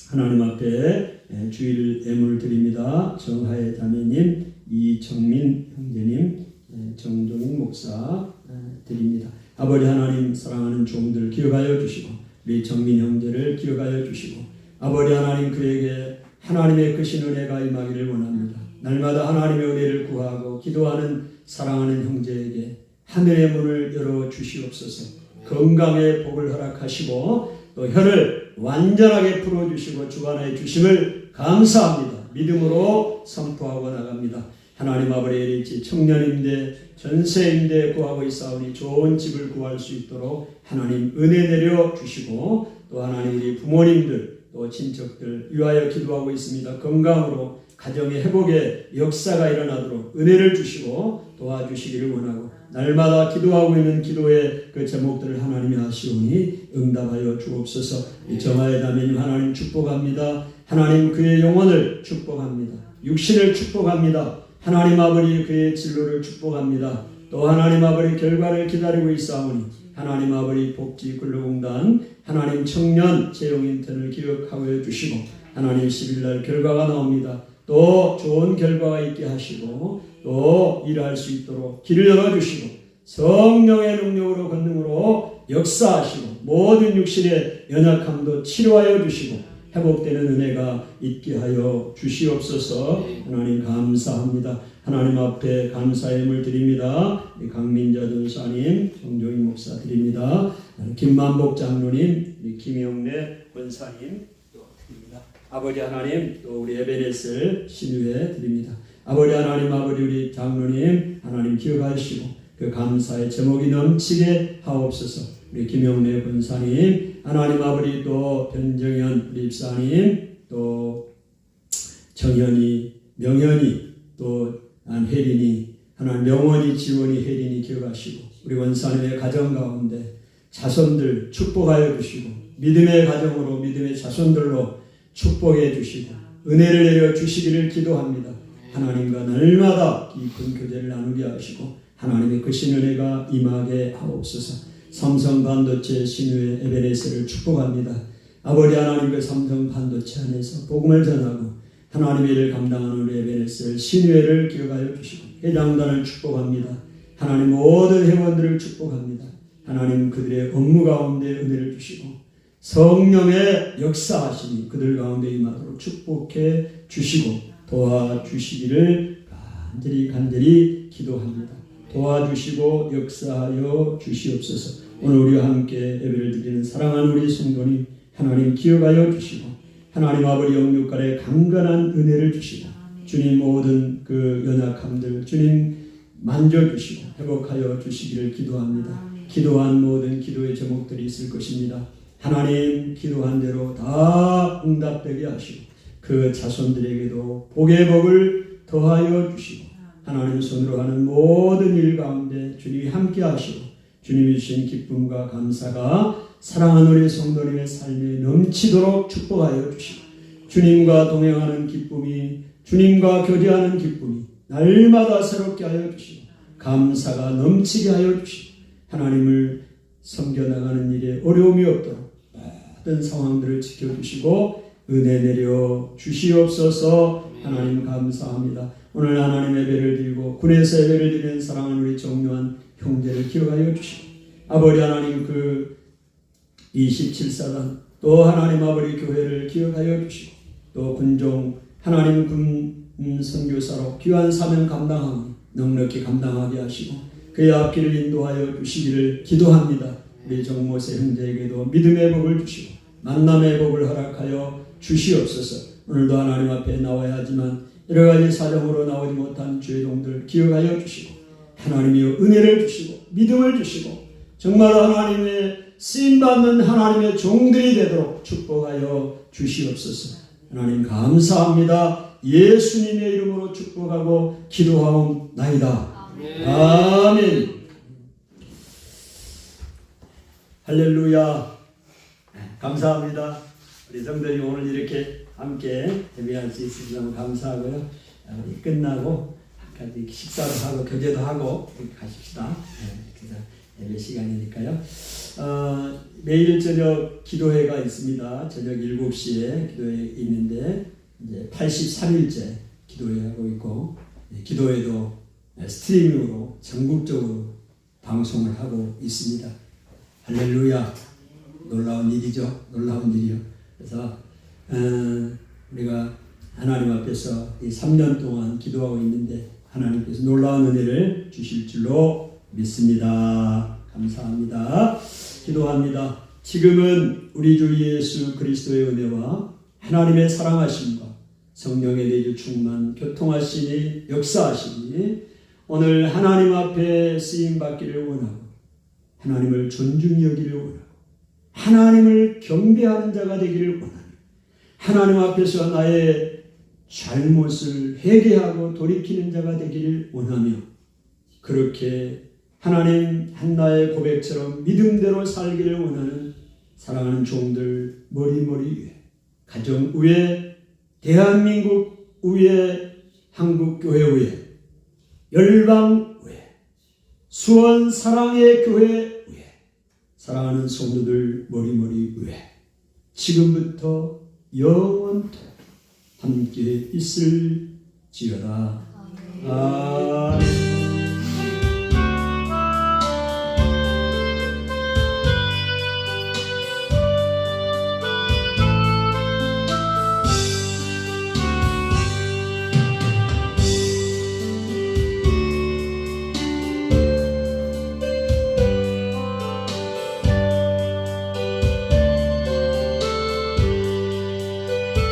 하나님 앞에 주일 예물 드립니다. 정하혜 자매님, 이정민 형제님, 정종인 목사 드립니다. 아버지 하나님, 사랑하는 종들 기억하여 주시고 우리 정민 형제를 기억하여 주시고 아버지 하나님, 그에게 하나님의 크신 은혜가 임하기를 원합니다. 날마다 하나님의 은혜를 구하고 기도하는 사랑하는 형제에게 하늘의 문을 열어 주시옵소서. 건강의 복을 허락하시고 또 혀를 완전하게 풀어주시고 주관해 주심을 감사합니다. 믿음으로 선포하고 나갑니다. 하나님 아버지, 일일치 청년임대 전세임대 구하고 있사오니 좋은 집을 구할 수 있도록 하나님 은혜 내려 주시고 또 하나님 우리 부모님들 또 친척들 위하여 기도하고 있습니다. 건강으로 가정의 회복의 역사가 일어나도록 은혜를 주시고 도와주시기를 원하고 날마다 기도하고 있는 기도의 그 제목들을 하나님이 아시오니 응답하여 주옵소서. 이 정하의 자매님 하나님 축복합니다. 하나님 그의 영혼을 축복합니다. 육신을 축복합니다. 하나님 아버지 그의 진로를 축복합니다. 또 하나님 아버지 결과를 기다리고 있사오니 하나님 아버지 복지근로공단 하나님 청년 채용인턴을 기억하여 주시고 하나님 10일날 결과가 나옵니다. 또 좋은 결과가 있게 하시고 또 일할 수 있도록 길을 열어주시고 성령의 능력으로 권능으로 역사하시고 모든 육신의 연약함도 치료하여 주시고 회복되는 은혜가 있게 하여 주시옵소서. 하나님 감사합니다. 하나님 앞에 감사의 예물 드립니다. 강민자 전사님, 정종인 목사 드립니다. 김만복 장로님, 김영래 권사님 드립니다. 아버지 하나님, 또 우리 에베네셀 신유회 드립니다. 아버지 하나님, 아버지 우리 장로님 하나님 기억하시고 그 감사의 제목이 넘치게 하옵소서. 우리 김영래 권사님 하나님 아버지, 또 변정현 우리 입사님, 또 정현이, 명현이, 또 혜린이, 하나님 명원이, 지원이, 혜린이 기억하시고 우리 원사님의 가정 가운데 자손들 축복하여 주시고 믿음의 가정으로 믿음의 자손들로 축복해 주시고 은혜를 내려 주시기를 기도합니다. 하나님과 날마다 깊은 교제를 나누게 하시고 하나님의 크신 은혜가 임하게 하옵소서. 삼성 반도체 신유의 에베네스를 축복합니다. 아버지 하나님, 그 삼성 반도체 안에서 복음을 전하고 하나님의 일을 감당하는 우리 에베네스 신유회를 기억하여 주시고 회장단을 축복합니다. 하나님 모든 회원들을 축복합니다. 하나님 그들의 업무 가운데 은혜를 주시고 성령의 역사하심이 그들 가운데 임하도록 축복해 주시고 도와주시기를 간절히 기도합니다. 도와주시고 역사하여 주시옵소서. 오늘 우리와 함께 예배를 드리는 사랑하는 우리 성도님 하나님 기억하여 주시고 하나님 아버지 영육간에 강건한 은혜를 주시고 주님 모든 그 연약함들 주님 만져주시고 회복하여 주시기를 기도합니다. 기도한 모든 기도의 제목들이 있을 것입니다. 하나님 기도한 대로 다 응답되게 하시고 그 자손들에게도 복의 복을 더하여 주시고 하나님 손으로 하는 모든 일 가운데 주님이 함께 하시고 주님이 주신 기쁨과 감사가 사랑하는 우리 성도님의 삶에 넘치도록 축복하여 주시고 주님과 동행하는 기쁨이 주님과 교제하는 기쁨이 날마다 새롭게 하여 주시고 감사가 넘치게 하여 주시고 하나님을 섬겨나가는 일에 어려움이 없도록 모든 상황들을 지켜주시고 은혜 내려 주시옵소서. 하나님 감사합니다. 오늘 하나님 예배를 드리고 군에서 예배를 드리는 사랑하는 우리 정요한 형제를 기억하여 주시고 아버지 하나님 그 27사단 또 하나님 아버지 교회를 기억하여 주시고 또 군종 하나님 군 선교사로 귀한 사명 감당하고 넉넉히 감당하게 하시고 그의 앞길을 인도하여 주시기를 기도합니다. 우리 정모세 형제에게도 믿음의 복을 주시고 만남의 복을 허락하여 주시옵소서. 오늘도 하나님 앞에 나와야 하지만 여러 가지 사정으로 나오지 못한 죄동들 기억하여 주시고 하나님이여 은혜를 주시고 믿음을 주시고 정말 하나님의 쓰임받는 하나님의 종들이 되도록 축복하여 주시옵소서. 하나님 감사합니다. 예수님의 이름으로 축복하고 기도하옵나이다. 아멘. 할렐루야. 감사합니다. 우리 성도님 오늘 이렇게 함께 예배할 수 있어서 너무 감사하고요. 끝나고 식사도 하고 교제도 하고 가십시다. 그래서 예배 시간이니까요. 매일 저녁 기도회가 있습니다. 저녁 7시에 기도회 있는데 이제 83일째 기도회하고 있고, 기도회도 스트리밍으로 전국적으로 방송을 하고 있습니다. 할렐루야. 놀라운 일이죠. 놀라운 일이요. 그래서 우리가 하나님 앞에서 이 3년 동안 기도하고 있는데 하나님께서 놀라운 은혜를 주실 줄로 믿습니다. 감사합니다. 기도합니다. 지금은 우리 주 예수 그리스도의 은혜와 하나님의 사랑하심과 성령의 내주 충만 교통하시니 역사하시니 오늘 하나님 앞에 쓰임받기를 원하고 하나님을 존중히 여기를 원하고 하나님을 경배하는 자가 되기를 원하니 하나님 앞에서 나의 잘못을 회개하고 돌이키는 자가 되기를 원하며 그렇게 하나님 한나의 고백처럼 믿음대로 살기를 원하는 사랑하는 종들 머리머리 위에 가정 위에 대한민국 위에 한국교회 위에 열방 위에 수원 사랑의 교회 위에 사랑하는 성도들 머리머리 위에 지금부터 영원토록 함께 있을지어다. 아멘.